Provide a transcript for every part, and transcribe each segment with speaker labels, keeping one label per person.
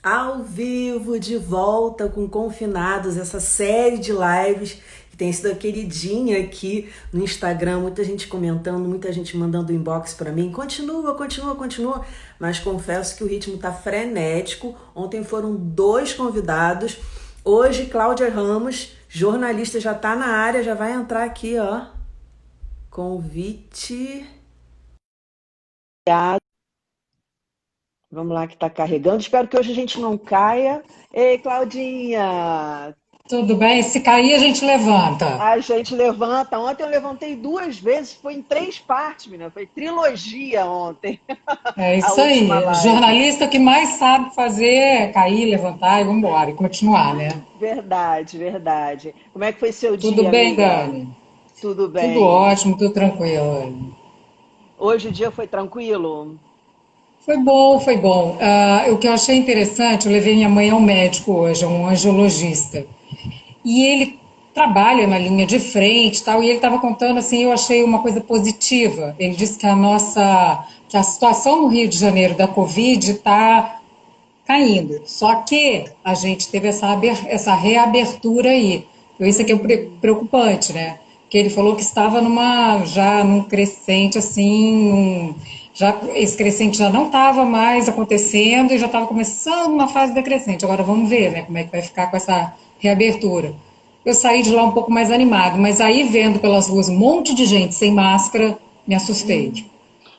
Speaker 1: Ao vivo, de volta com Confinados, essa série de lives que tem sido queridinha aqui no Instagram, muita gente comentando, muita gente mandando inbox para mim, continua, mas confesso que o ritmo tá frenético. Ontem foram 2 convidados, hoje Cláudia Ramos, jornalista, já tá na área, já vai entrar aqui, ó, convite. Vamos lá que tá carregando, espero que hoje a gente não caia. Ei, Claudinha!
Speaker 2: Tudo bem? Se cair, a gente levanta.
Speaker 1: A gente levanta. Ontem eu levantei 2 vezes, foi em 3 partes, menina. Foi trilogia ontem,
Speaker 2: É
Speaker 1: a
Speaker 2: isso
Speaker 1: última
Speaker 2: aí.
Speaker 1: live.
Speaker 2: Jornalista que mais sabe fazer é cair, levantar e vamos embora, e continuar, né?
Speaker 1: Verdade, verdade. Como é que foi seu
Speaker 2: Tudo
Speaker 1: dia,
Speaker 2: bem,
Speaker 1: amiga?
Speaker 2: Dani?
Speaker 1: Tudo
Speaker 2: Tudo
Speaker 1: bem.
Speaker 2: ótimo, tudo tranquilo.
Speaker 1: Hoje o dia foi tranquilo?
Speaker 2: Foi bom, foi bom. O que eu achei interessante, eu levei minha mãe ao médico hoje, a um angiologista. E ele trabalha na linha de frente e tal, e ele estava contando assim, eu achei uma coisa positiva. Ele disse que que a situação no Rio de Janeiro da Covid está caindo. Só que a gente teve essa reabertura aí. Então, isso aqui é preocupante, né? Porque ele falou que estava já num crescente assim, esse crescente já não estava mais acontecendo e já estava começando uma fase decrescente. Agora vamos ver, né, como é que vai ficar com essa reabertura. Eu saí de lá um pouco mais animado, mas aí vendo pelas ruas um monte de gente sem máscara, me assustei. Me
Speaker 1: Você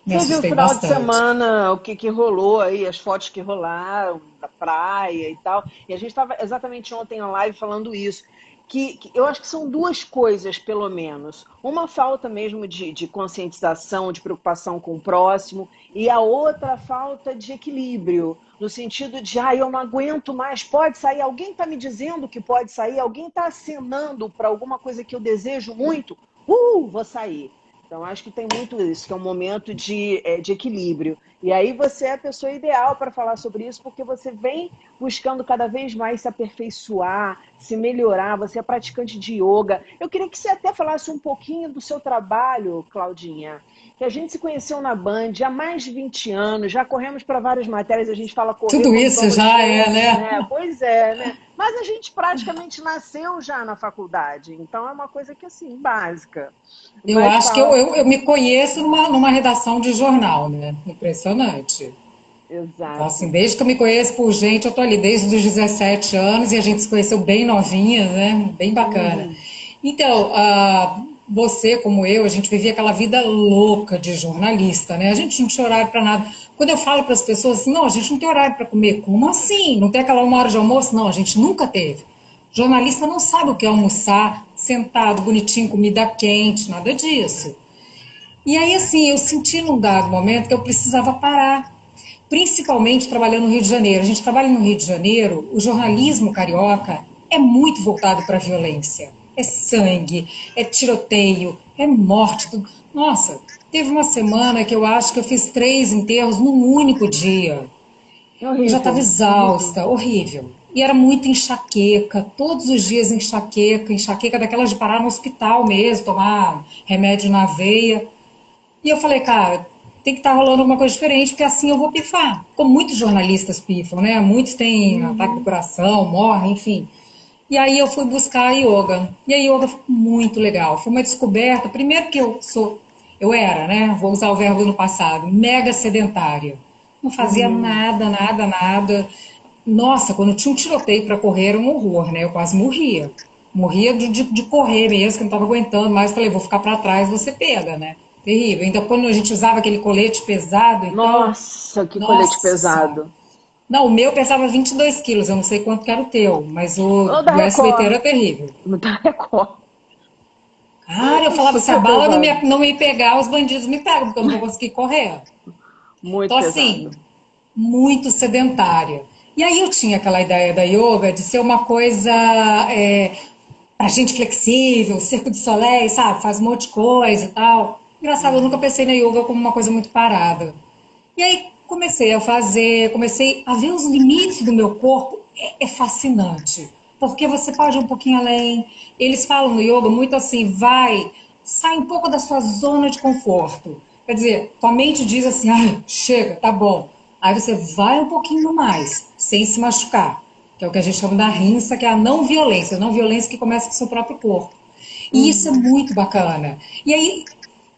Speaker 1: viu o
Speaker 2: assustei
Speaker 1: final de
Speaker 2: bastante.
Speaker 1: semana, o que rolou aí, as fotos que rolaram da praia e tal. E a gente estava exatamente ontem na live falando isso. Que eu acho que são 2 coisas, pelo menos. Uma falta mesmo de conscientização, de preocupação com o próximo, e a outra a falta de equilíbrio, no sentido de, eu não aguento mais, pode sair, alguém está me dizendo que pode sair, alguém está acenando para alguma coisa que eu desejo muito, vou sair. Então, acho que tem muito isso, que é um momento de equilíbrio. E aí você é a pessoa ideal para falar sobre isso, porque você vem buscando cada vez mais se aperfeiçoar, se melhorar, você é praticante de yoga. Eu queria que você até falasse um pouquinho do seu trabalho, Claudinha, que a gente se conheceu na Band há mais de 20 anos, já corremos para várias matérias, a gente fala correr
Speaker 2: Tudo
Speaker 1: quando
Speaker 2: isso
Speaker 1: somos
Speaker 2: já é,
Speaker 1: frescos,
Speaker 2: né?
Speaker 1: né? Pois é, né? Mas a gente praticamente nasceu já na faculdade, então é uma coisa que, assim, básica.
Speaker 2: Eu
Speaker 1: Mas
Speaker 2: acho que
Speaker 1: fala.
Speaker 2: eu me conheço numa redação de jornal, né? Impressionante. Então, assim,
Speaker 1: Exato.
Speaker 2: desde que eu me conheço por gente, eu tô ali desde os 17 anos e a gente se conheceu bem novinha, né? Bem bacana.
Speaker 1: Uhum.
Speaker 2: Então, você, como eu, a gente vivia aquela vida louca de jornalista, né? A gente não tinha horário para nada. Quando eu falo para as pessoas assim, não, a gente não tem horário para comer. Como assim? Não tem aquela 1 hora de almoço? Não, a gente nunca teve. Jornalista não sabe o que é almoçar, sentado, bonitinho, comida quente, nada disso. E aí, assim, eu senti num dado momento que eu precisava parar, principalmente trabalhando no Rio de Janeiro. A gente trabalha no Rio de Janeiro, o jornalismo carioca é muito voltado para a violência. É sangue, é tiroteio, é morte. Tudo. Nossa, teve uma semana que eu acho que eu fiz 3 enterros num único dia.
Speaker 1: É
Speaker 2: Eu já estava
Speaker 1: horrível.
Speaker 2: exausta, horrível. E era muita enxaqueca, todos os dias enxaqueca, enxaqueca daquelas de parar no hospital mesmo, tomar remédio na veia. E eu falei, cara, tem que estar rolando alguma coisa diferente, porque assim eu vou pifar. Como muitos jornalistas pifam, né? Muitos têm ataque do coração, morrem, enfim. E aí eu fui buscar a yoga. E a yoga foi muito legal. Foi uma descoberta. Primeiro que eu era, né? Vou usar o verbo no passado, mega sedentária. Não fazia
Speaker 1: Uhum.
Speaker 2: nada. Nossa, quando tinha um tiroteio para correr era um horror, né? Eu quase morria. Morria de correr mesmo, que não estava aguentando mais. Falei, vou ficar para trás, você pega, né? Terrível. Ainda quando a gente usava aquele colete pesado e tal.
Speaker 1: Nossa, que colete
Speaker 2: Nossa Senhora.
Speaker 1: pesado.
Speaker 2: Não, o meu pesava 22 quilos, eu não sei quanto que era o teu, mas o
Speaker 1: Ô, da
Speaker 2: do SBT
Speaker 1: Record.
Speaker 2: era terrível.
Speaker 1: Da Record.
Speaker 2: Cara, eu falava, se a
Speaker 1: Super
Speaker 2: bala
Speaker 1: pesado.
Speaker 2: não me pegar, os bandidos me pegam, porque eu não vou conseguir correr.
Speaker 1: Muito
Speaker 2: Então,
Speaker 1: pesado.
Speaker 2: assim, muito sedentária. E aí eu tinha aquela ideia da yoga de ser uma coisa pra gente flexível, Circo de Soleil, sabe? Faz um monte de coisa e tal. Engraçado, eu nunca pensei na yoga como uma coisa muito parada. E aí comecei a fazer, comecei a ver os limites do meu corpo. É fascinante, porque você pode ir um pouquinho além. Eles falam no yoga muito assim, sai um pouco da sua zona de conforto. Quer dizer, tua mente diz assim, chega, tá bom. Aí você vai um pouquinho mais, sem se machucar, que é o que a gente chama da rinça, que é a não violência que começa com o seu próprio corpo. E isso é muito bacana. E aí,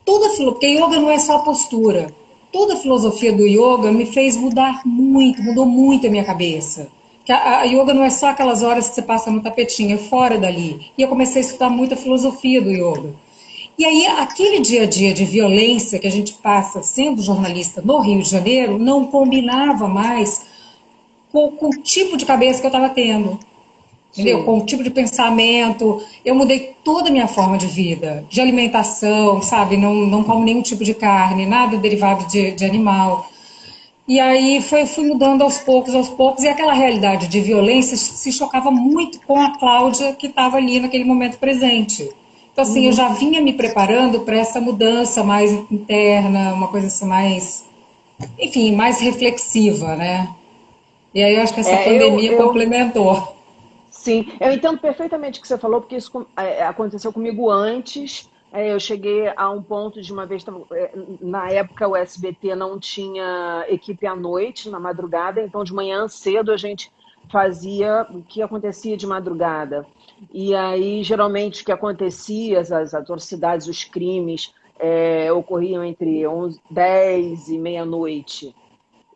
Speaker 2: porque yoga não é só a postura. Toda a filosofia do yoga me fez mudar muito, mudou muito a minha cabeça. Que a yoga não é só aquelas horas que você passa no tapetinho, é fora dali. E eu comecei a estudar muito a filosofia do yoga. E aí, aquele dia a dia de violência que a gente passa sendo jornalista no Rio de Janeiro não combinava mais com o tipo de cabeça que eu estava tendo. Entendeu?
Speaker 1: Sim.
Speaker 2: Com o tipo de pensamento. Eu mudei toda a minha forma de vida, de alimentação, sabe? Não como nenhum tipo de carne, nada derivado de animal. E aí fui mudando aos poucos, e aquela realidade de violência se chocava muito com a Cláudia que estava ali naquele momento presente. Então, assim, eu já vinha me preparando para essa mudança mais interna, uma coisa assim mais, enfim, mais reflexiva, né? E aí eu acho que essa
Speaker 1: É,
Speaker 2: pandemia complementou.
Speaker 1: sim, eu entendo perfeitamente o que você falou, porque isso aconteceu comigo antes. Eu cheguei a um ponto de uma vez, na época o SBT não tinha equipe à noite, na madrugada, então de manhã cedo a gente fazia o que acontecia de madrugada. E aí, geralmente, o que acontecia, as atrocidades, os crimes, ocorriam entre 11, 10 e meia-noite.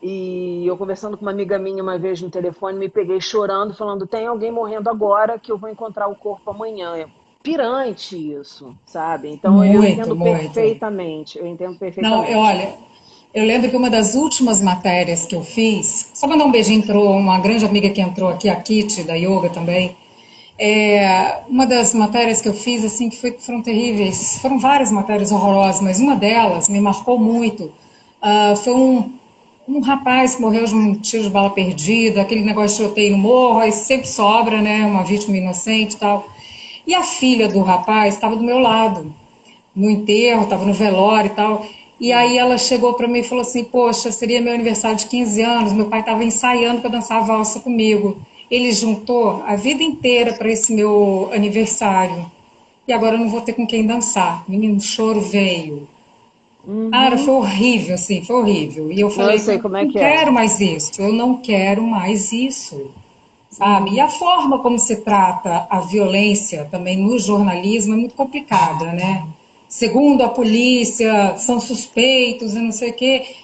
Speaker 1: E eu conversando com uma amiga minha uma vez no telefone, me peguei chorando, falando: tem alguém morrendo agora que eu vou encontrar o corpo amanhã. É pirante isso, sabe? Então eu
Speaker 2: Muito,
Speaker 1: entendo
Speaker 2: muito.
Speaker 1: perfeitamente, eu entendo
Speaker 2: Não,
Speaker 1: perfeitamente.
Speaker 2: olha, eu lembro que uma das últimas matérias que eu fiz, só mandar um beijinho, entrou uma grande amiga que entrou aqui, a Kitty, da yoga também. Uma das matérias que eu fiz, assim, foram terríveis, foram várias matérias horrorosas, mas uma delas me marcou muito. Foi um rapaz que morreu de um tiro de bala perdida, aquele negócio de tiroteio no morro, aí sempre sobra, né, uma vítima inocente e tal. E a filha do rapaz estava do meu lado no enterro, estava no velório e tal. E aí ela chegou para mim e falou assim: poxa, seria meu aniversário de 15 anos, meu pai estava ensaiando para dançar valsa comigo. Ele juntou a vida inteira para esse meu aniversário. E agora eu não vou ter com quem dançar. Menino, o choro veio. Cara, foi
Speaker 1: Uhum.
Speaker 2: horrível, assim, foi horrível. E eu
Speaker 1: Não, eu
Speaker 2: falei,
Speaker 1: sei como é
Speaker 2: não
Speaker 1: que é.
Speaker 2: quero mais isso, eu não quero mais isso, sabe? E
Speaker 1: Uhum.
Speaker 2: a forma como se trata a violência também no jornalismo é muito complicada, né? Segundo a polícia, são suspeitos e não sei o quê.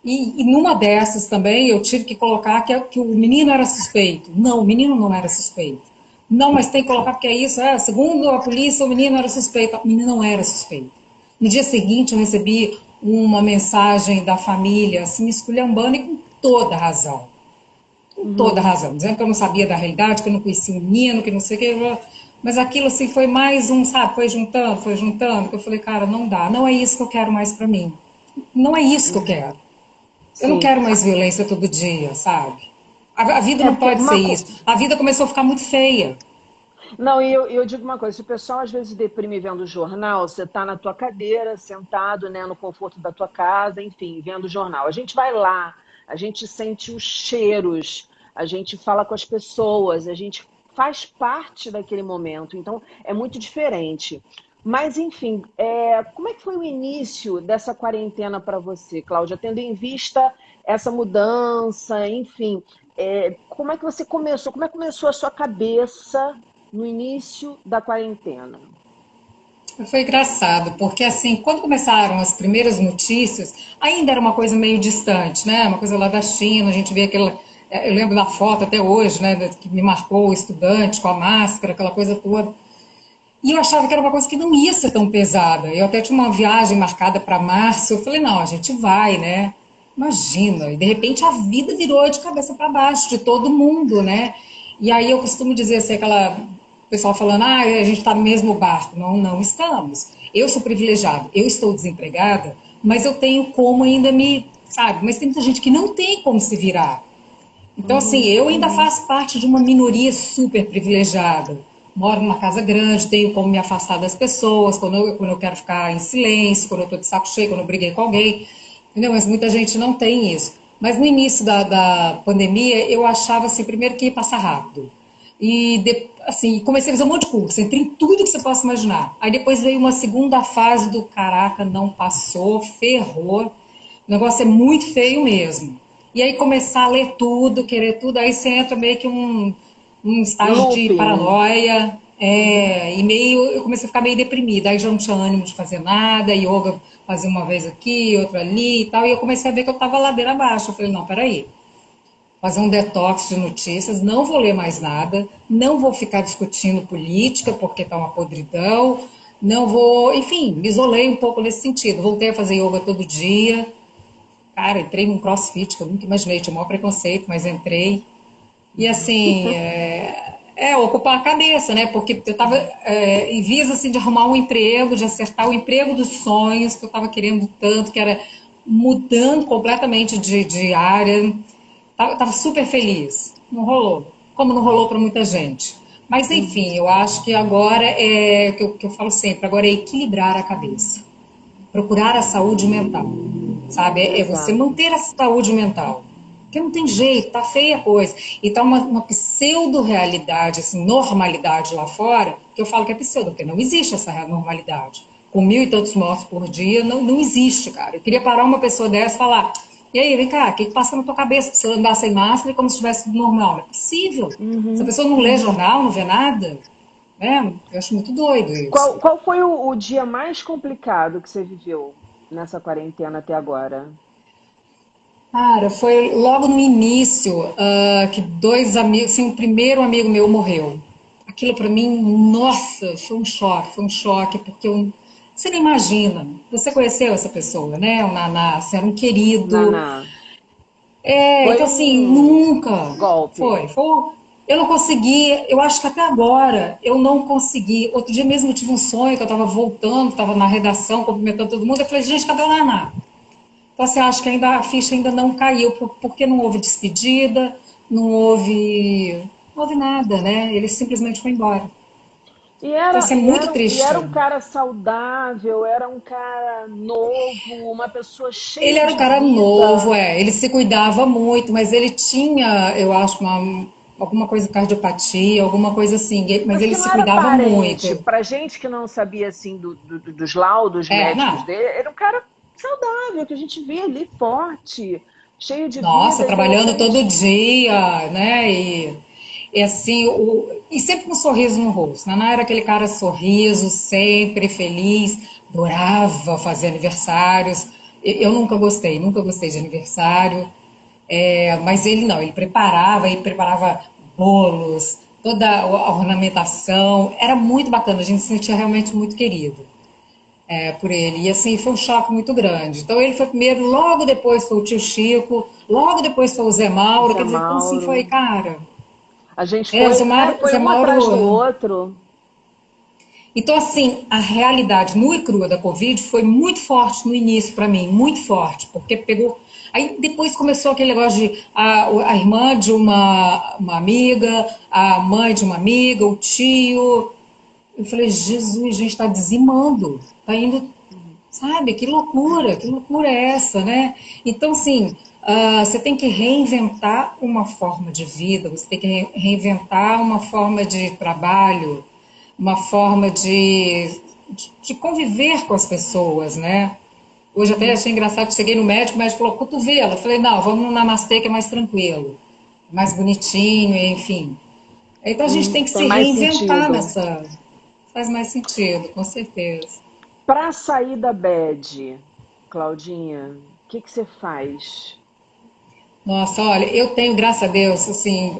Speaker 2: E numa dessas também eu tive que colocar que o menino era suspeito. Não, o menino não era suspeito. Não, mas tem que colocar porque é isso. Segundo a polícia, o menino era suspeito. O menino não era suspeito. No dia seguinte eu recebi uma mensagem da família, assim, esculhambando e com toda razão, com toda
Speaker 1: Uhum.
Speaker 2: razão, dizendo que eu não sabia da realidade, que eu não conhecia o menino, que não sei o que, mas aquilo assim foi mais um, sabe, foi juntando, que eu falei, cara, não dá, não é isso que eu quero mais para mim, não é isso que eu
Speaker 1: Uhum.
Speaker 2: quero, eu não
Speaker 1: Sim.
Speaker 2: quero mais violência todo dia, sabe? A vida
Speaker 1: É
Speaker 2: não
Speaker 1: porque
Speaker 2: pode ser isso, a vida começou a ficar muito feia.
Speaker 1: Não, e eu digo uma coisa, se o pessoal às vezes deprime vendo o jornal, você está na tua cadeira, sentado, né, no conforto da tua casa, enfim, vendo o jornal. A gente vai lá, a gente sente os cheiros, a gente fala com as pessoas, a gente faz parte daquele momento, então é muito diferente. Mas, enfim, como é que foi o início dessa quarentena para você, Cláudia, tendo em vista essa mudança, enfim, como é que você começou? Como é que começou a sua cabeça no início da quarentena?
Speaker 2: Foi engraçado, porque assim, quando começaram as primeiras notícias, ainda era uma coisa meio distante, né? Uma coisa lá da China, a gente via aquela. Eu lembro da foto até hoje, né? Que me marcou o estudante com a máscara, aquela coisa toda. E eu achava que era uma coisa que não ia ser tão pesada. Eu até tinha uma viagem marcada para março. Eu falei, não, a gente vai, né? Imagina. E de repente a vida virou de cabeça para baixo de todo mundo, né? E aí eu costumo dizer assim, aquela o pessoal falando, a gente está no mesmo barco. Não, não estamos. Eu sou privilegiada, eu estou desempregada, mas eu tenho como ainda sabe? Mas tem muita gente que não tem como se virar. Então, assim,
Speaker 1: Uhum,
Speaker 2: eu ainda
Speaker 1: uhum,
Speaker 2: faço parte de uma minoria super privilegiada. Moro numa casa grande, tenho como me afastar das pessoas, quando eu quero ficar em silêncio, quando eu estou de saco cheio, quando eu briguei com alguém. Entendeu? Mas muita gente não tem isso. Mas no início da pandemia, eu achava, assim, primeiro que ia passar rápido. Assim, comecei a fazer um monte de curso, entrei em tudo que você possa imaginar. Aí depois veio uma segunda fase do caraca, não passou, ferrou. O negócio é muito feio mesmo. e aí começar a ler tudo, querer tudo, aí você entra meio que um estágio de
Speaker 1: Looping.
Speaker 2: paranoia, e meio, eu comecei a ficar meio deprimida, aí já não tinha ânimo de fazer nada, yoga fazia uma vez aqui, outra ali e tal, e eu comecei a ver que eu estava ladeira abaixo. Eu falei, não, peraí, fazer um detox de notícias, não vou ler mais nada, não vou ficar discutindo política, porque está uma podridão, não vou, enfim, me isolei um pouco nesse sentido. Voltei a fazer yoga todo dia. Cara, entrei num crossfit, que eu nunca imaginei, tinha o maior preconceito, mas entrei. E assim, ocupar a cabeça, né? Porque eu estava em vias assim, de arrumar um emprego, de acertar o emprego dos sonhos, que eu estava querendo tanto, que era mudando completamente de área. Tava super feliz. Não rolou. Como não rolou para muita gente. Mas, enfim, eu acho que agora é que eu falo sempre, agora é equilibrar a cabeça. Procurar a saúde mental. Sabe? É você
Speaker 1: Exato.
Speaker 2: manter a saúde mental. Porque não tem jeito, tá feia a coisa. E tá uma pseudo-realidade, assim, normalidade lá fora, que eu falo que é pseudo, porque não existe essa normalidade. Com 1.000 e tantos mortos por dia, não existe, cara. Eu queria parar uma pessoa dessa e falar, e aí, vem cá, o que passa na tua cabeça? Você andar sem máscara como se estivesse tudo normal. Não é possível. Se a
Speaker 1: Uhum.
Speaker 2: pessoa não lê jornal, não vê nada, né? Eu acho muito doido isso.
Speaker 1: Qual foi o dia mais complicado que você viveu nessa quarentena até agora?
Speaker 2: Cara, foi logo no início que dois amigos, assim, o primeiro amigo meu morreu. Aquilo para mim, nossa, foi um choque, porque você não imagina. Você conheceu essa pessoa, né? O Naná, você era um querido.
Speaker 1: Naná.
Speaker 2: Então,
Speaker 1: Foi
Speaker 2: assim,
Speaker 1: um
Speaker 2: nunca
Speaker 1: golpe.
Speaker 2: eu não consegui, eu acho que até agora eu não consegui. Outro dia mesmo eu tive um sonho que eu estava voltando, estava na redação, cumprimentando todo mundo. Eu falei, gente, cadê o Naná? Então, você acha que ainda a ficha ainda não caiu, porque não houve despedida, não houve nada, né? Ele simplesmente foi embora. Então, assim, é muito
Speaker 1: E
Speaker 2: triste.
Speaker 1: era um cara saudável, era um cara novo, uma pessoa
Speaker 2: Ele
Speaker 1: cheia
Speaker 2: era um
Speaker 1: de
Speaker 2: cara novo,
Speaker 1: vida.
Speaker 2: ele se cuidava muito, mas ele tinha, eu acho, alguma coisa cardiopatia, alguma coisa assim, mas
Speaker 1: Mas
Speaker 2: ele
Speaker 1: que não
Speaker 2: se
Speaker 1: era
Speaker 2: cuidava
Speaker 1: aparente.
Speaker 2: muito.
Speaker 1: Pra gente que não sabia assim dos laudos médicos
Speaker 2: Não.
Speaker 1: dele, era um cara saudável, que a gente via ali forte, cheio de
Speaker 2: Nossa,
Speaker 1: vida, e de
Speaker 2: trabalhando todo
Speaker 1: repente.
Speaker 2: dia, né? E assim, e sempre com um sorriso no rosto. Naná era aquele cara sorriso, sempre feliz, adorava fazer aniversários. Eu nunca gostei de aniversário. Mas ele não, ele preparava bolos, toda a ornamentação. Era muito bacana, a gente se sentia realmente muito querido por ele. E assim, foi um choque muito grande. Então ele foi primeiro, logo depois foi o tio Chico, logo depois foi o Zé Mauro.
Speaker 1: Zé
Speaker 2: Quer dizer, então assim foi,
Speaker 1: Mauro.
Speaker 2: cara.
Speaker 1: A gente
Speaker 2: O
Speaker 1: foi,
Speaker 2: Zé Mauro, o
Speaker 1: foi
Speaker 2: Zé
Speaker 1: um atrás do
Speaker 2: Mauro.
Speaker 1: outro.
Speaker 2: Então, assim, a realidade nua e crua da Covid foi muito forte no início para mim, muito forte, porque pegou. Aí depois começou aquele negócio de a irmã de uma amiga, a mãe de uma amiga, o tio. Eu falei, Jesus, a gente está dizimando, está indo. Sabe, que loucura é essa, né? Então, assim, você tem que reinventar uma forma de vida, você tem que reinventar uma forma de trabalho, uma forma de conviver com as pessoas, né? Hoje até achei engraçado, cheguei no médico, o médico falou, cotovelo. Eu falei, não, vamos no namastê que é mais tranquilo, mais bonitinho, enfim. Então a gente tem que
Speaker 1: Tem
Speaker 2: se
Speaker 1: mais
Speaker 2: reinventar
Speaker 1: sentido.
Speaker 2: nessa. Faz mais sentido, com certeza.
Speaker 1: Para sair da bad, Claudinha, o que que você faz?
Speaker 2: Nossa, olha, eu tenho, graças a Deus, assim,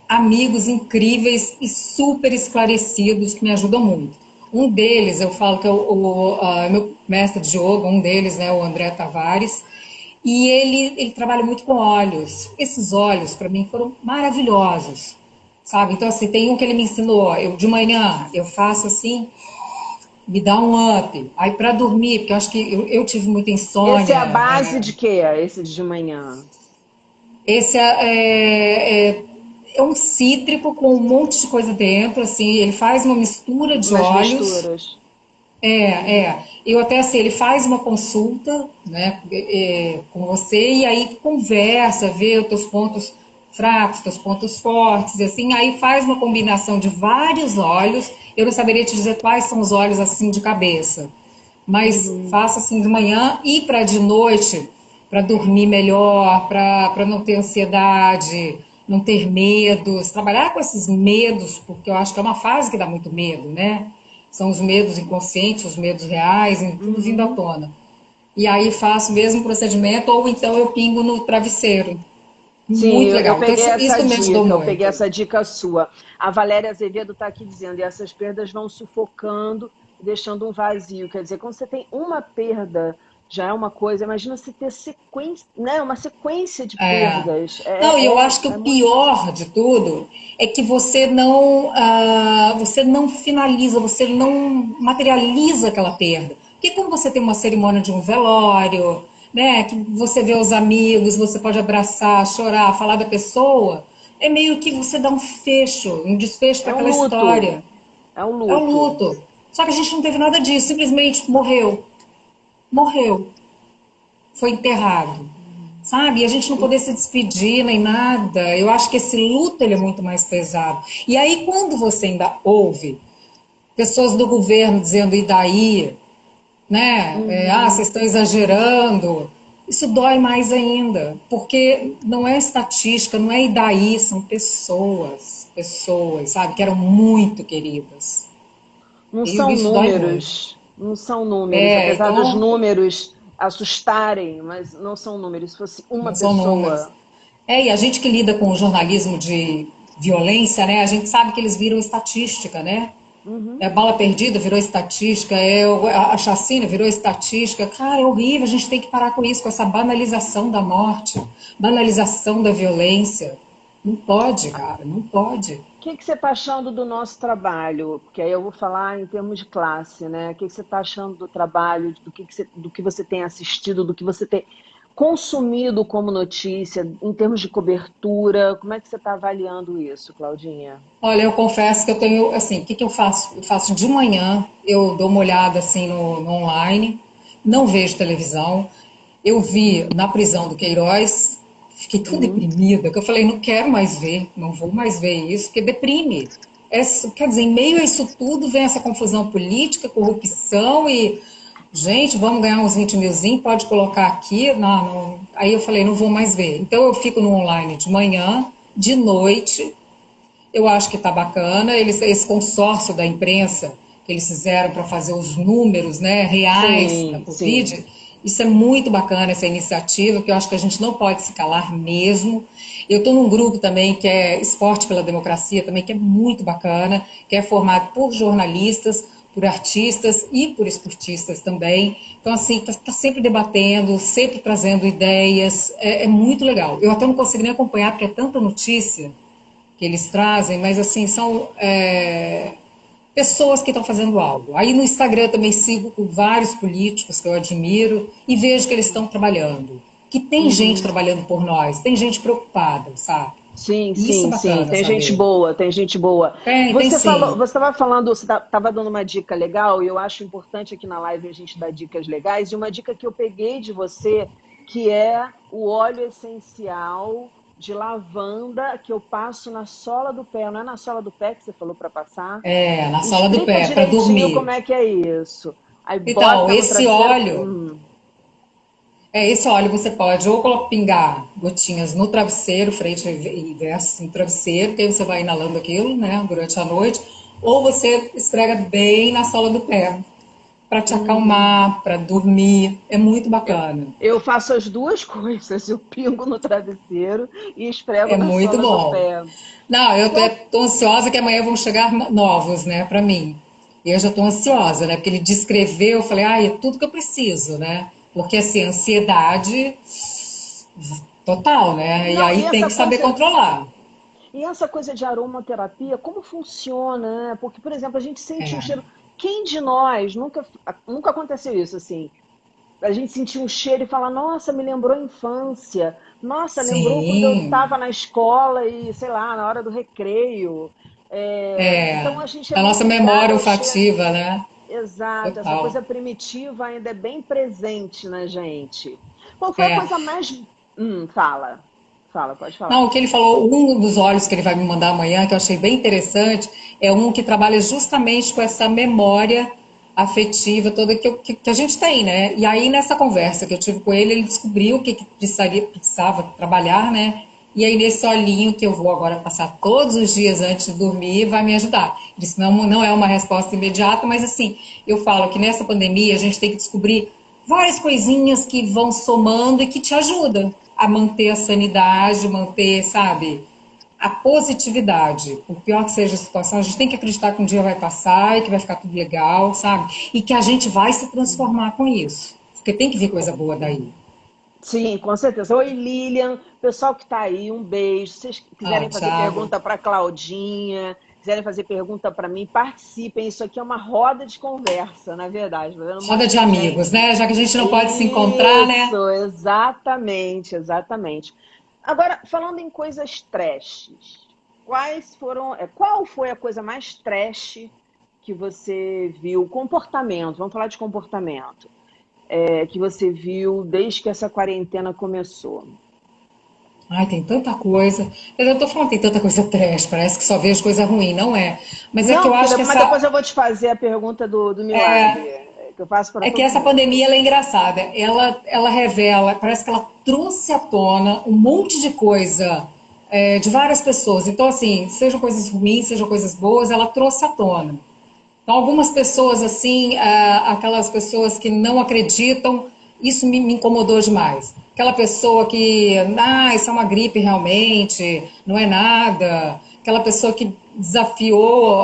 Speaker 2: amigos incríveis e super esclarecidos que me ajudam muito. Um deles, eu falo que é meu mestre de yoga, um deles, né, o André Tavares, e ele trabalha muito com óleos. Esses óleos, para mim, foram maravilhosos, sabe? Então, assim, tem um que ele me ensinou, eu de manhã, eu faço assim, me dá um up. Aí, para dormir, porque eu acho que eu tive muita
Speaker 1: Esse é a
Speaker 2: insônia,
Speaker 1: base de quê? Esse de manhã?
Speaker 2: esse é um cítrico com um monte de coisa dentro, assim, ele faz uma mistura de
Speaker 1: Umas
Speaker 2: óleos.
Speaker 1: misturas.
Speaker 2: Eu até assim, ele faz uma consulta, né, com você e aí conversa, vê os teus pontos fracos, teus pontos fortes, e assim, aí faz uma combinação de vários óleos. Eu não saberia te dizer quais são os óleos assim de cabeça, mas
Speaker 1: Uhum.
Speaker 2: faça assim de manhã e para de noite. para dormir melhor, para não ter ansiedade, não ter medos, trabalhar com esses medos, porque eu acho que é uma fase que dá muito medo, né? São os medos inconscientes, os medos reais, tudo vindo à
Speaker 1: Uhum.
Speaker 2: tona. E aí faço o mesmo procedimento, ou então eu pingo no travesseiro.
Speaker 1: Sim,
Speaker 2: Muito
Speaker 1: eu
Speaker 2: legal. Então
Speaker 1: peguei essa
Speaker 2: isso me ajudou
Speaker 1: dica, eu peguei
Speaker 2: muito.
Speaker 1: essa dica sua. A Valéria Azevedo está aqui dizendo, e essas perdas vão sufocando, deixando um vazio. Quer dizer, quando você tem uma perda, já é uma coisa. Imagina se ter sequência, né? Uma sequência de
Speaker 2: É.
Speaker 1: perdas.
Speaker 2: Não, e eu acho que o
Speaker 1: É muito.
Speaker 2: pior de tudo é que você não finaliza, você não materializa aquela perda. Porque quando você tem uma cerimônia de um velório, né, que você vê os amigos, você pode abraçar, chorar, falar da pessoa, é meio que você dá um desfecho para
Speaker 1: É um
Speaker 2: aquela
Speaker 1: luto.
Speaker 2: história.
Speaker 1: É um
Speaker 2: É o
Speaker 1: luto.
Speaker 2: luto. Só que a gente não teve nada disso, simplesmente morreu. Morreu. Foi enterrado, sabe? E a gente não poder se despedir nem nada. Eu acho que esse luto ele é muito mais pesado. E aí, quando você ainda ouve pessoas do governo dizendo, e daí? Né? Vocês
Speaker 1: Uhum.
Speaker 2: estão exagerando. Isso dói mais ainda, porque não é estatística, não é e daí, são pessoas, sabe, que eram muito queridas.
Speaker 1: Não
Speaker 2: E
Speaker 1: são
Speaker 2: isso dói muito.
Speaker 1: números, não são números, apesar dos
Speaker 2: Então,
Speaker 1: números assustarem, mas não são números. Se fosse uma
Speaker 2: não são números.
Speaker 1: pessoa.
Speaker 2: E a gente que lida com o jornalismo de violência, né? A gente sabe que eles viram estatística, né?
Speaker 1: Uhum.
Speaker 2: Bala perdida virou estatística, a chacina virou estatística. Cara, é horrível, a gente tem que parar com isso, com essa banalização da morte, banalização da violência. Não pode, cara, não pode.
Speaker 1: O que você está achando do nosso trabalho? Porque aí eu vou falar em termos de classe, né? O que você está achando do trabalho, do que você tem assistido, do que você tem consumido como notícia, em termos de cobertura? Como é que você está avaliando isso, Claudinha?
Speaker 2: Olha, eu confesso que eu tenho, assim, o que eu faço? Eu faço de manhã, eu dou uma olhada, assim, no online, não vejo televisão. Eu vi na prisão do Queiroz, fiquei tão
Speaker 1: Uhum.
Speaker 2: deprimida que eu falei, não quero mais ver, não vou mais ver isso, porque deprime. Quer dizer, em meio a isso tudo vem essa confusão política, corrupção e, gente, vamos ganhar uns 20 milzinho, pode colocar aqui. Não, não. Aí eu falei, não vou mais ver. Então eu fico no online de manhã, de noite, eu acho que está bacana. Esse consórcio da imprensa que eles fizeram para fazer os números, né, reais da
Speaker 1: Sim, sim.
Speaker 2: Covid, isso é muito bacana, essa iniciativa, que eu acho que a gente não pode se calar mesmo. Eu estou num grupo também que é Esporte pela Democracia, também, que é muito bacana, que é formado por jornalistas, por artistas e por esportistas também. Então, assim, está sempre debatendo, sempre trazendo ideias, é muito legal. Eu até não consigo nem acompanhar, porque é tanta notícia que eles trazem, mas assim, são pessoas que estão fazendo algo. Aí no Instagram também sigo com vários políticos que eu admiro e vejo que eles estão trabalhando. Que tem gente
Speaker 1: Uhum.
Speaker 2: trabalhando por nós, tem gente preocupada, sabe?
Speaker 1: Sim,
Speaker 2: E isso é
Speaker 1: sim, sim.
Speaker 2: bacana
Speaker 1: Tem gente
Speaker 2: saber.
Speaker 1: boa, tem gente boa.
Speaker 2: Tem
Speaker 1: Você falou,
Speaker 2: sim.
Speaker 1: você estava falando, você estava dando uma dica legal, e eu acho importante aqui na live a gente dar dicas legais, e uma dica que eu peguei de você, que é o óleo essencial de lavanda que eu passo na sola do pé. Não é na sola do pé que você falou para passar?
Speaker 2: Na sola do
Speaker 1: Explica
Speaker 2: pé, para
Speaker 1: direitinho
Speaker 2: dormir.
Speaker 1: como é que é isso. Aí
Speaker 2: Então,
Speaker 1: bota no
Speaker 2: esse
Speaker 1: travesseiro.
Speaker 2: óleo, esse óleo você pode ou pingar gotinhas no travesseiro, frente e verso no travesseiro, que aí você vai inalando aquilo, né, durante a noite, ou você esfrega bem na sola do pé, para te
Speaker 1: Uhum.
Speaker 2: acalmar, para dormir. É muito
Speaker 1: Eu,
Speaker 2: bacana.
Speaker 1: eu faço as duas coisas. Eu pingo no travesseiro e esfrego
Speaker 2: É
Speaker 1: na
Speaker 2: muito
Speaker 1: sola do
Speaker 2: bom.
Speaker 1: pé.
Speaker 2: Não, eu
Speaker 1: Qual
Speaker 2: tô ansiosa que amanhã vão chegar novos, né, para mim. E eu já tô ansiosa, né, porque ele descreveu, eu falei, é tudo que eu preciso, né? Porque assim, ansiedade total, né? E
Speaker 1: Não,
Speaker 2: aí tem que saber controlar.
Speaker 1: e essa coisa de aromaterapia, como funciona, né? Porque, por exemplo, a gente sente um
Speaker 2: É,
Speaker 1: cheiro. Quem de nós nunca aconteceu isso assim? A gente sentir um cheiro e falar, nossa, me lembrou a infância. Nossa, lembrou quando eu
Speaker 2: sim,
Speaker 1: estava na escola e, sei lá, na hora do recreio. Então a gente é
Speaker 2: a
Speaker 1: muito
Speaker 2: nossa
Speaker 1: ligado
Speaker 2: memória
Speaker 1: ao cheiro.
Speaker 2: olfativa, né?
Speaker 1: Exato, essa
Speaker 2: Total.
Speaker 1: coisa primitiva ainda é bem presente na gente. Qual foi a
Speaker 2: É.
Speaker 1: coisa mais. Fala. Fala, pode
Speaker 2: Não,
Speaker 1: falar.
Speaker 2: o que ele falou, um dos óleos que ele vai me mandar amanhã, que eu achei bem interessante, é um que trabalha justamente com essa memória afetiva toda que a gente tem, né? E aí, nessa conversa que eu tive com ele, ele descobriu o que precisava trabalhar, né? E aí, nesse olhinho que eu vou agora passar todos os dias antes de dormir, vai me ajudar. Ele disse, não, não é uma resposta imediata, mas assim, eu falo que nessa pandemia a gente tem que descobrir várias coisinhas que vão somando e que te ajudam a manter a sanidade, manter, sabe, a positividade. Por pior que seja a situação, a gente tem que acreditar que um dia vai passar e que vai ficar tudo legal, sabe? E que a gente vai se transformar com isso. Porque tem que vir coisa boa daí.
Speaker 1: Sim, com certeza. Oi, Lilian, pessoal que está aí, um beijo. Se vocês
Speaker 2: Ah,
Speaker 1: quiserem fazer
Speaker 2: Thiago.
Speaker 1: pergunta para Claudinha, quiserem fazer pergunta para mim, participem. Isso aqui é uma roda de conversa, na verdade. Tô vendo um
Speaker 2: Roda
Speaker 1: monte
Speaker 2: de
Speaker 1: de
Speaker 2: amigos,
Speaker 1: gente.
Speaker 2: né? Já que a gente não pode se encontrar, né?
Speaker 1: Isso, exatamente, exatamente. Agora, falando em coisas trashes, qual foi a coisa mais trash que você viu? Comportamento, vamos falar de comportamento, que você viu desde que essa quarentena começou.
Speaker 2: Ai, tem tanta coisa. Eu tô falando que tem tanta coisa trash, parece que só vejo coisa ruim, não é. Mas é que
Speaker 1: Não,
Speaker 2: eu
Speaker 1: porque
Speaker 2: acho que
Speaker 1: mas depois
Speaker 2: essa,
Speaker 1: eu vou te fazer a pergunta do milagre, que eu faço para
Speaker 2: é que
Speaker 1: todo
Speaker 2: essa
Speaker 1: mundo.
Speaker 2: pandemia ela é engraçada. Ela revela, parece que ela trouxe à tona um monte de coisa de várias pessoas. Então, assim, sejam coisas ruins, sejam coisas boas, ela trouxe à tona. Então, algumas pessoas, assim, aquelas pessoas que não acreditam, isso me incomodou demais. Aquela pessoa que, isso é uma gripe realmente, não é nada. Aquela pessoa que desafiou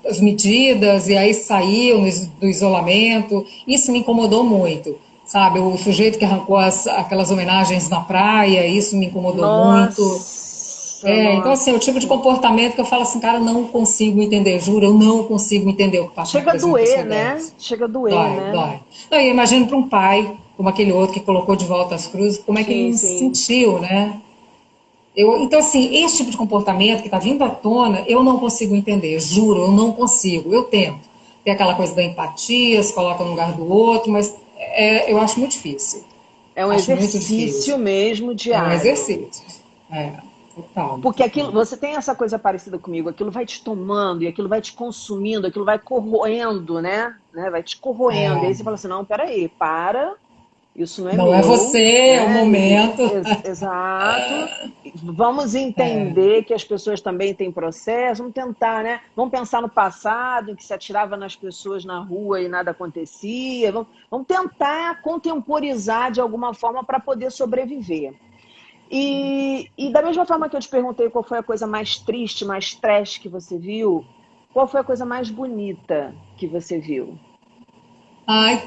Speaker 2: as medidas e aí saiu do isolamento, isso me incomodou muito. Sabe, o sujeito que arrancou aquelas homenagens na praia, isso me incomodou muito.
Speaker 1: Nossa,
Speaker 2: Então, assim, é o tipo de
Speaker 1: nossa.
Speaker 2: comportamento que eu falo assim, cara, não consigo entender, juro, eu não consigo entender o que passa na
Speaker 1: Chega a
Speaker 2: cabeça de uma pessoa
Speaker 1: doer, né?
Speaker 2: dessa.
Speaker 1: Chega a doer,
Speaker 2: Dói,
Speaker 1: né?
Speaker 2: dói. Então, eu imagino para um pai, como aquele outro que colocou de volta as cruzes, como é que ele
Speaker 1: Sim,
Speaker 2: se
Speaker 1: sim.
Speaker 2: sentiu, né? Então, assim, esse tipo de comportamento que está vindo à tona, eu não consigo entender, juro, eu não consigo. Eu tento. Tem aquela coisa da empatia, se coloca no lugar do outro, mas eu acho muito difícil.
Speaker 1: É um
Speaker 2: Acho muito
Speaker 1: exercício
Speaker 2: difícil.
Speaker 1: mesmo
Speaker 2: É um
Speaker 1: diário.
Speaker 2: exercício. É, total,
Speaker 1: Porque aquilo,
Speaker 2: total.
Speaker 1: você tem essa coisa parecida comigo, aquilo vai te tomando e aquilo vai te consumindo, aquilo vai corroendo, né? Vai te corroendo. E aí você
Speaker 2: É.
Speaker 1: fala assim, não, peraí, para, isso não é
Speaker 2: Não é
Speaker 1: meu,
Speaker 2: você, é o
Speaker 1: né?
Speaker 2: momento.
Speaker 1: Exato. Vamos
Speaker 2: É,
Speaker 1: entender que as pessoas também têm processo, vamos tentar, né? Vamos pensar no passado, em que se atirava nas pessoas na rua e nada acontecia. Vamos tentar contemporizar de alguma forma para poder sobreviver. E da mesma forma que eu te perguntei qual foi a coisa mais triste, mais trash que você viu, qual foi a coisa mais bonita que você viu?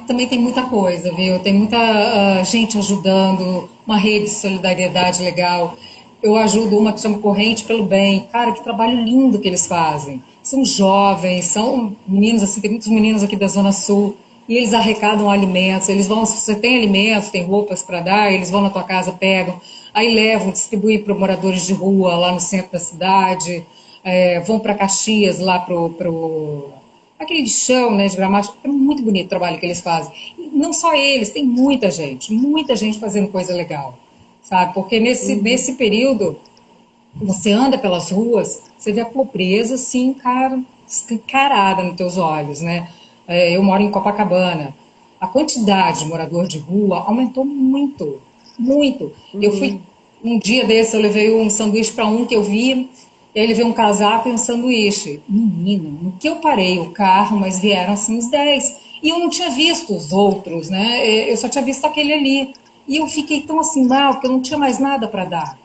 Speaker 2: também tem muita coisa, viu? Tem muita gente ajudando, uma rede de solidariedade legal. Eu ajudo uma que chama Corrente pelo Bem. Cara, que trabalho lindo que eles fazem. São jovens, são meninos, assim, tem muitos meninos aqui da Zona Sul, e eles arrecadam alimentos. Eles vão, se você tem alimentos, tem roupas para dar, eles vão na tua casa, pegam, aí levam, distribuem para moradores de rua lá no centro da cidade, vão para Caxias, lá pro aquele de chão, né, de gramática, é muito bonito o trabalho que eles fazem. E não só eles, tem muita gente fazendo coisa legal, sabe? Porque nesse período, você anda pelas ruas, você vê a pobreza, assim, cara, escancarada nos teus olhos, né? Eu moro em Copacabana. A quantidade de morador de rua aumentou muito, muito. Eu fui,
Speaker 1: Uhum.
Speaker 2: um dia desse, eu levei um sanduíche para um que eu vi, e aí ele veio um casaco e um sanduíche. Menina, no que eu parei o carro, mas vieram assim uns 10. E eu não tinha visto os outros, né? Eu só tinha visto aquele ali. E eu fiquei tão assim mal, porque eu não tinha mais nada para dar,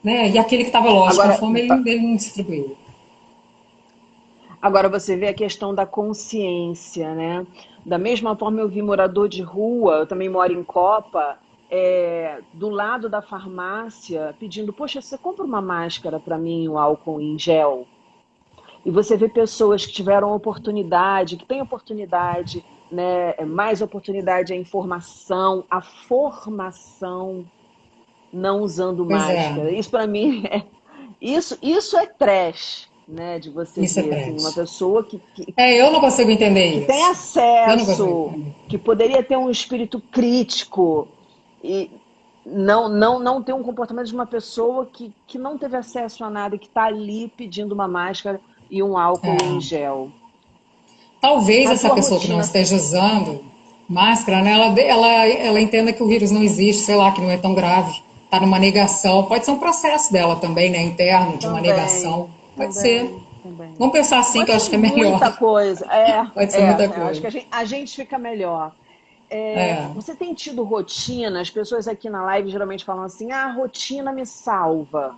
Speaker 2: né? E aquele que estava, lógico, com
Speaker 1: Agora,
Speaker 2: fome, ele não distribuiu.
Speaker 1: agora você vê a questão da consciência, né? Da mesma forma eu vi morador de rua, eu também moro em Copa, do lado da farmácia, pedindo, poxa, você compra uma máscara para mim, um álcool em gel? E você vê pessoas que tiveram oportunidade, que têm oportunidade, né, mais oportunidade à informação, à formação, não usando
Speaker 2: Pois é,
Speaker 1: máscara. Isso para mim isso é trash, né, de você
Speaker 2: isso é
Speaker 1: ver assim, uma
Speaker 2: trash.
Speaker 1: pessoa
Speaker 2: Eu não consigo
Speaker 1: que
Speaker 2: entender
Speaker 1: tem
Speaker 2: isso. Eu não consigo
Speaker 1: acesso,
Speaker 2: entender.
Speaker 1: que poderia ter um espírito crítico e não ter um comportamento de uma pessoa que não teve acesso a nada e que está ali pedindo uma máscara e um álcool em
Speaker 2: É.
Speaker 1: gel.
Speaker 2: talvez
Speaker 1: A
Speaker 2: essa
Speaker 1: tua
Speaker 2: pessoa que não
Speaker 1: rotina.
Speaker 2: esteja usando máscara, né, ela entenda que o vírus não existe, sei lá, que não é tão grave. Está numa negação. Pode ser um processo dela também, né, interno, de uma negação.
Speaker 1: Também,
Speaker 2: Pode ser.
Speaker 1: também, também.
Speaker 2: Vamos pensar assim, que
Speaker 1: Pode
Speaker 2: eu
Speaker 1: ser
Speaker 2: acho que é melhor.
Speaker 1: muita coisa.
Speaker 2: Pode ser muita
Speaker 1: Acho
Speaker 2: coisa.
Speaker 1: que a gente fica melhor.
Speaker 2: É.
Speaker 1: Você tem tido rotina? As pessoas aqui na live geralmente falam assim: ah, a rotina me salva.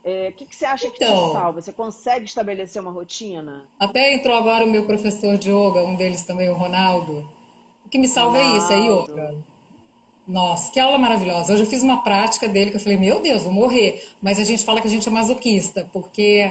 Speaker 1: O que você acha que te
Speaker 2: Então,
Speaker 1: salva? Você consegue estabelecer uma rotina?
Speaker 2: até entrou agora o meu professor de yoga, um deles também, o Ronaldo. O que me salva é isso, é yoga.
Speaker 1: Ronaldo.
Speaker 2: Nossa, que aula maravilhosa. Hoje eu fiz uma prática dele que eu falei, meu Deus, vou morrer. Mas a gente fala que a gente é masoquista, porque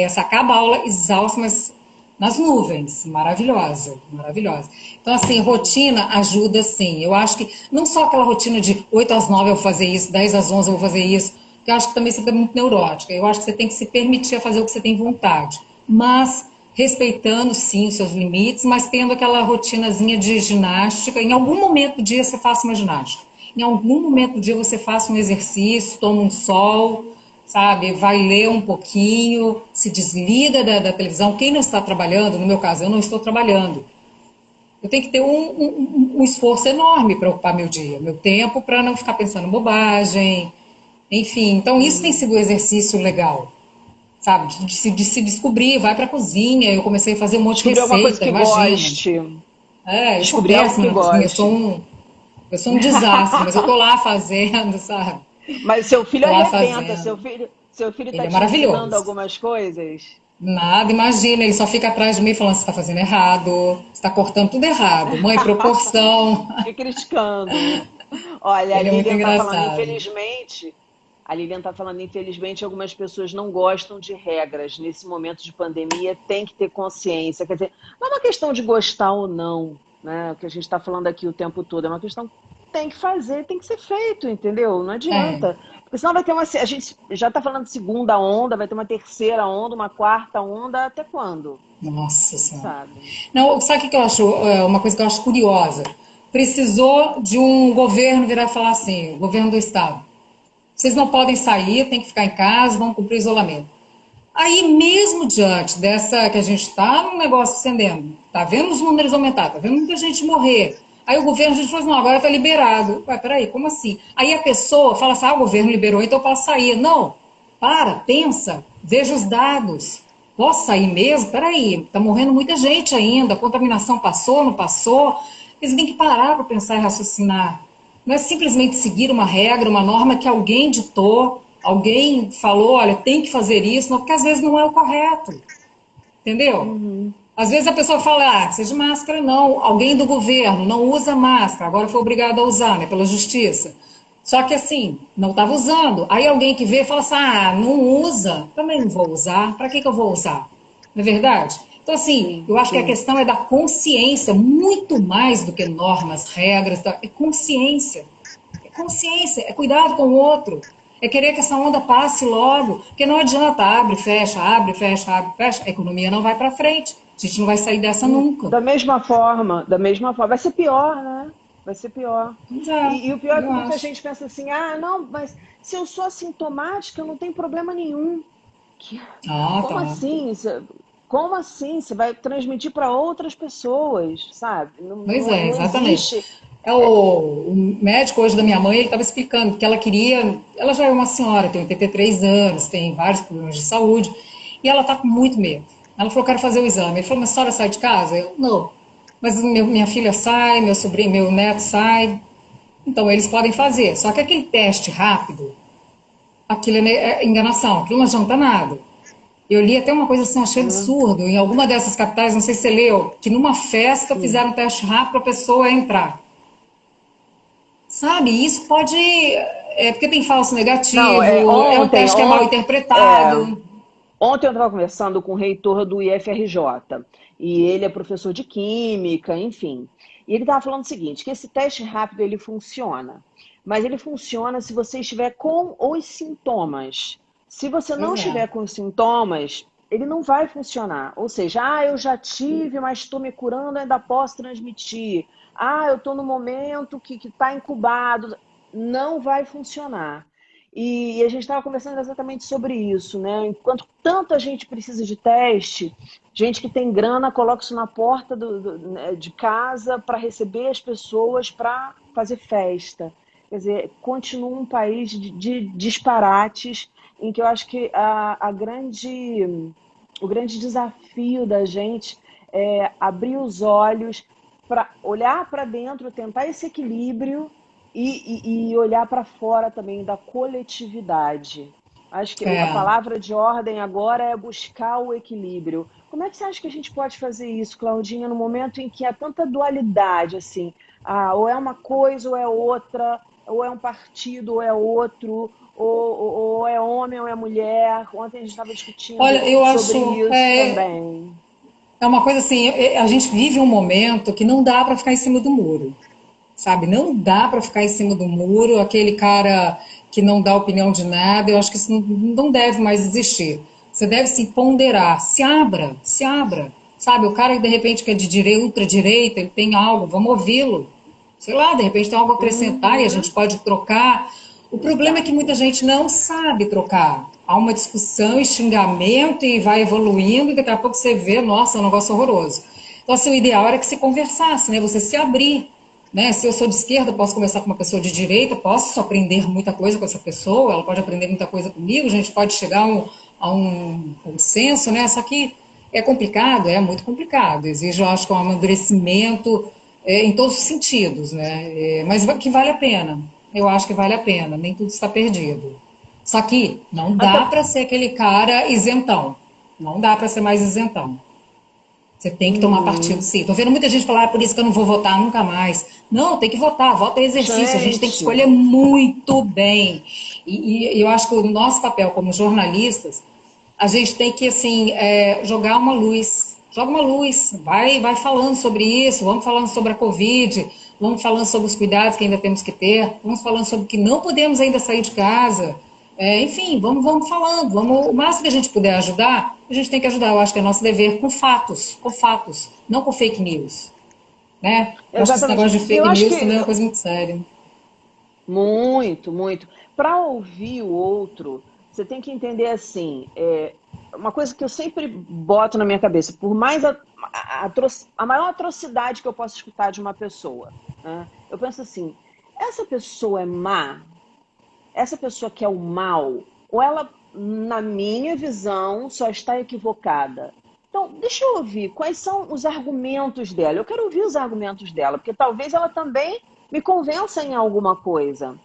Speaker 2: você acaba a aula exausta, mas nas nuvens. Maravilhosa, maravilhosa. Então, assim, rotina ajuda sim. Eu acho que não só aquela rotina de 8 às 9 eu vou fazer isso, 10 às 11 eu vou fazer isso, porque eu acho que também você é muito neurótica. Eu acho que você tem que se permitir fazer o que você tem vontade. Mas respeitando sim os seus limites, mas tendo aquela rotinazinha de ginástica. Em algum momento do dia você faça uma ginástica. Em algum momento do dia você faça um exercício, toma um sol, sabe? Vai ler um pouquinho, se desliga da televisão. Quem não está trabalhando, no meu caso, eu não estou trabalhando. Eu tenho que ter um esforço enorme para ocupar meu dia, meu tempo, para não ficar pensando bobagem, enfim. Então, isso tem
Speaker 1: Uhum.
Speaker 2: sido um exercício legal, sabe? De se descobrir, vai para a cozinha. Eu comecei a fazer um monte de
Speaker 1: Descobrir alguma coisa
Speaker 2: receita,
Speaker 1: que
Speaker 2: imagina.
Speaker 1: goste.
Speaker 2: Eu sou
Speaker 1: Descobrir algo
Speaker 2: péssima
Speaker 1: que
Speaker 2: na cozinha,
Speaker 1: goste.
Speaker 2: eu sou um desastre, mas eu tô lá fazendo, sabe?
Speaker 1: Mas seu filho
Speaker 2: Tô lá
Speaker 1: arrebenta. Seu
Speaker 2: fazendo.
Speaker 1: filho, seu filho
Speaker 2: Ele
Speaker 1: está
Speaker 2: é
Speaker 1: te ensinando
Speaker 2: maravilhoso.
Speaker 1: algumas coisas?
Speaker 2: Nada, imagina, ele só fica atrás de mim falando: você está fazendo errado, você está cortando tudo errado. Mãe, proporção.
Speaker 1: Fica criticando. Olha, a
Speaker 2: Ele é muito
Speaker 1: Lilian está falando,
Speaker 2: engraçado.
Speaker 1: infelizmente, algumas pessoas não gostam de regras. Nesse momento de pandemia, tem que ter consciência. Quer dizer, não é uma questão de gostar ou não, né? O que a gente está falando aqui o tempo todo, é uma questão que tem que fazer, tem que ser feito, entendeu? Não
Speaker 2: É,
Speaker 1: adianta. Porque senão vai ter uma. A gente já está falando de segunda onda, vai ter uma terceira onda, uma quarta onda, até quando?
Speaker 2: nossa Senhora.
Speaker 1: Sabe?
Speaker 2: Não, sabe o que eu acho? Uma coisa que eu acho curiosa. Precisou de um governo virar e falar assim: o governo do Estado. Vocês não podem sair, tem que ficar em casa, vão cumprir isolamento. Aí, mesmo diante dessa que a gente está num negócio acendendo, está vendo os números aumentar, está vendo muita gente morrer. Aí o governo, a gente falou assim, não, agora está liberado. Ué, peraí, como assim? Aí a pessoa fala assim, o governo liberou, então eu posso sair. Não, pensa, veja os dados. Posso sair mesmo? Peraí, está morrendo muita gente ainda, a contaminação passou, não passou? Eles têm que parar para pensar e raciocinar. Não é simplesmente seguir uma regra, uma norma que alguém ditou, alguém falou, olha, tem que fazer isso, não, porque às vezes não é o correto, entendeu?
Speaker 1: Uhum.
Speaker 2: Às vezes a pessoa fala, seja de máscara não, alguém do governo não usa máscara, agora foi obrigado a usar, né, pela justiça. Só que assim, não estava usando. Aí alguém que vê e fala assim, não usa, também não vou usar, para que eu vou usar? Não é verdade? Então, assim,
Speaker 1: Sim,
Speaker 2: eu acho que a
Speaker 1: sim.
Speaker 2: questão é da consciência, muito mais do que normas, regras, é consciência. É consciência, é cuidado com o outro. É querer que essa onda passe logo. Porque não adianta, abre, fecha, abre, fecha, abre, fecha. A economia não vai para frente. A gente não vai sair dessa nunca.
Speaker 1: Da mesma forma, vai ser pior, né? Vai ser pior.
Speaker 2: Mas é,
Speaker 1: E o pior é
Speaker 2: eu
Speaker 1: que muita
Speaker 2: acho.
Speaker 1: gente pensa assim: ah, não, mas se eu sou assintomática, não tem problema nenhum. Que-
Speaker 2: Ah,
Speaker 1: Como
Speaker 2: tá.
Speaker 1: assim? Como assim? Você vai transmitir para outras pessoas, sabe? Não,
Speaker 2: Pois
Speaker 1: não,
Speaker 2: é,
Speaker 1: não
Speaker 2: exatamente.
Speaker 1: existe.
Speaker 2: O médico hoje da minha mãe, ele estava explicando que ela queria. Ela já é uma senhora, tem 83 anos, tem vários problemas de saúde, e ela está com muito medo. Ela falou: quero fazer o exame. Ele falou: mas a senhora sai de casa? Eu, não. Mas minha filha sai, meu sobrinho, meu neto sai. Então eles podem fazer. Só que aquele teste rápido, aquilo é enganação, aquilo não adianta nada. Eu li até uma coisa assim, achei
Speaker 1: Né?
Speaker 2: absurdo. Em alguma dessas capitais, não sei se você leu, que numa festa
Speaker 1: Hum.
Speaker 2: fizeram um teste rápido para a pessoa entrar. Sabe, isso pode. Porque tem falso
Speaker 1: Não,
Speaker 2: negativo, é um teste que é mal
Speaker 1: é,
Speaker 2: interpretado.
Speaker 1: ontem eu estava conversando com o reitor do IFRJ, e ele é professor de química, enfim. E ele estava falando o seguinte, que esse teste rápido ele funciona, mas ele funciona se você estiver com os sintomas. Se você não
Speaker 2: Pois é.
Speaker 1: estiver com os sintomas, ele não vai funcionar. Ou seja, eu já tive, mas estou me curando, ainda posso transmitir. Eu estou no momento que está incubado. Não vai funcionar. E a gente estava conversando exatamente sobre isso, né? Enquanto tanto a gente precisa de teste, Gente que tem grana coloca isso na porta de casa para receber as pessoas para fazer festa. Quer dizer, continua um país de disparates em que eu acho que o grande desafio da gente é abrir os olhos para olhar para dentro, tentar esse equilíbrio e olhar para fora também da coletividade. Acho que a
Speaker 2: É.
Speaker 1: palavra de ordem agora é buscar o equilíbrio. Como é que você acha que a gente pode fazer isso, Claudinha, no momento em que há tanta dualidade, assim, ou é uma coisa ou é outra, ou é um partido ou é outro, ou é homem ou é mulher? Ontem a gente estava discutindo
Speaker 2: Olha, eu
Speaker 1: sobre
Speaker 2: acho,
Speaker 1: isso também.
Speaker 2: é uma coisa assim, a gente vive um momento que não dá para ficar em cima do muro, sabe? Não dá para ficar em cima do muro, aquele cara que não dá opinião de nada, eu acho que isso não deve mais existir. Você deve se ponderar, se abra, sabe? O cara que de repente que é de direita, ultradireita, ele tem algo, vamos ouvi-lo. Sei lá, de repente tem algo a acrescentar e a gente
Speaker 1: Uhum.
Speaker 2: pode trocar. O problema é que muita
Speaker 1: Exato.
Speaker 2: gente não sabe trocar. Há uma discussão e xingamento e vai evoluindo e daqui a pouco você vê, nossa, é um negócio horroroso. Então, assim, o ideal era que se conversasse, né? Você se abrir, né? Se eu sou de esquerda, posso conversar com uma pessoa de direita, posso aprender muita coisa com essa pessoa, ela pode aprender muita coisa comigo, a gente pode chegar a um consenso, né? Só que é complicado, é muito complicado. Exige, eu acho, um amadurecimento em todos os sentidos, né? Mas que vale a pena. Eu acho que vale a pena, nem tudo está perdido. Só que não
Speaker 1: Até,
Speaker 2: dá para ser aquele cara isentão. Não dá para ser mais isentão. Você tem que tomar partido,
Speaker 1: uhum.
Speaker 2: sim. Estou vendo muita gente falar, por isso que eu não vou votar nunca mais. Não, tem que votar, voto é exercício, a gente tem que
Speaker 1: Gente,
Speaker 2: escolher muito bem. E eu acho que o nosso papel como jornalistas, a gente tem que, assim, jogar uma luz. Joga uma luz, vai falando sobre isso, vamos falando sobre a Covid, vamos falando sobre os cuidados que ainda temos que ter, vamos falando sobre que não podemos ainda sair de casa. Enfim, vamos falando, o máximo que a gente puder ajudar, a gente tem que ajudar. Eu acho que é nosso dever com fatos, não com fake news. Né? Eu acho que esse
Speaker 1: exatamente.
Speaker 2: negócio de
Speaker 1: Eu
Speaker 2: fake
Speaker 1: acho
Speaker 2: news
Speaker 1: que
Speaker 2: também é uma coisa muito séria.
Speaker 1: muito, muito. Para ouvir o outro, você tem que entender assim, uma coisa que eu sempre boto na minha cabeça, por mais a maior atrocidade que eu possa escutar de uma pessoa, né? Eu penso assim, essa pessoa é má, essa pessoa quer o mal, ou ela, na minha visão, só está equivocada. Então, deixa eu ouvir quais são os argumentos dela. Eu quero ouvir os argumentos dela, porque talvez ela também me convença em alguma coisa.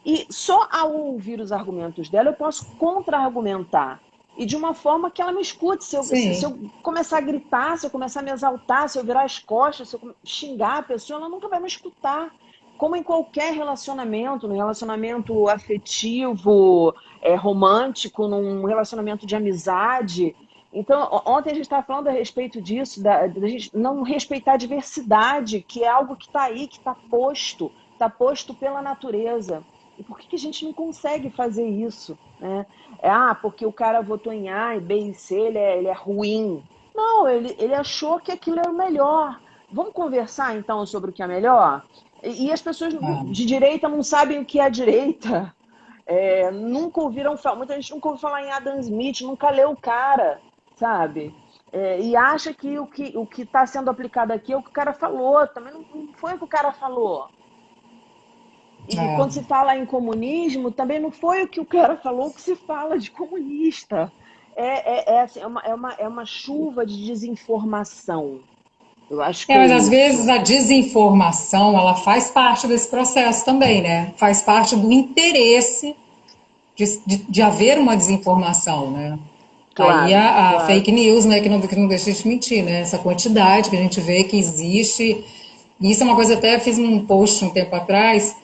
Speaker 1: E só ao ouvir os argumentos dela, eu posso contra-argumentar. E de uma forma que ela me escute. Se
Speaker 2: Sim.
Speaker 1: eu começar a gritar, se eu começar a me exaltar, se eu virar as costas, se eu xingar a pessoa, ela nunca vai me escutar. Como em qualquer relacionamento, no relacionamento afetivo, romântico, num relacionamento de amizade. Então, ontem a gente estava falando a respeito disso, da gente não respeitar a diversidade, que é algo que está aí, que está posto pela natureza. E por que a gente não consegue fazer isso? Né? Porque o cara votou em A, B e C, ele é ruim. Não, ele achou que aquilo era o melhor. Vamos conversar então sobre o que é melhor? E as pessoas de direita não sabem o que é direita. Nunca ouviram falar, muita gente nunca ouviu falar em Adam Smith, nunca leu o cara, sabe? E acha que o que está sendo aplicado aqui é o que o cara falou. Também não foi o que o cara falou. E quando
Speaker 2: É.
Speaker 1: se fala em comunismo, também não foi o que o cara falou que se fala de comunista. Assim, é uma chuva de desinformação. Eu acho que é
Speaker 2: Mas às vezes
Speaker 1: isso.
Speaker 2: a desinformação, ela faz parte desse processo também, né? Faz parte do interesse de haver uma desinformação, né? Tá aí
Speaker 1: Claro,
Speaker 2: a
Speaker 1: claro.
Speaker 2: fake news, né? Que não deixa de mentir, né? Essa quantidade que a gente vê que existe. E isso é uma coisa, até fiz um post um tempo atrás.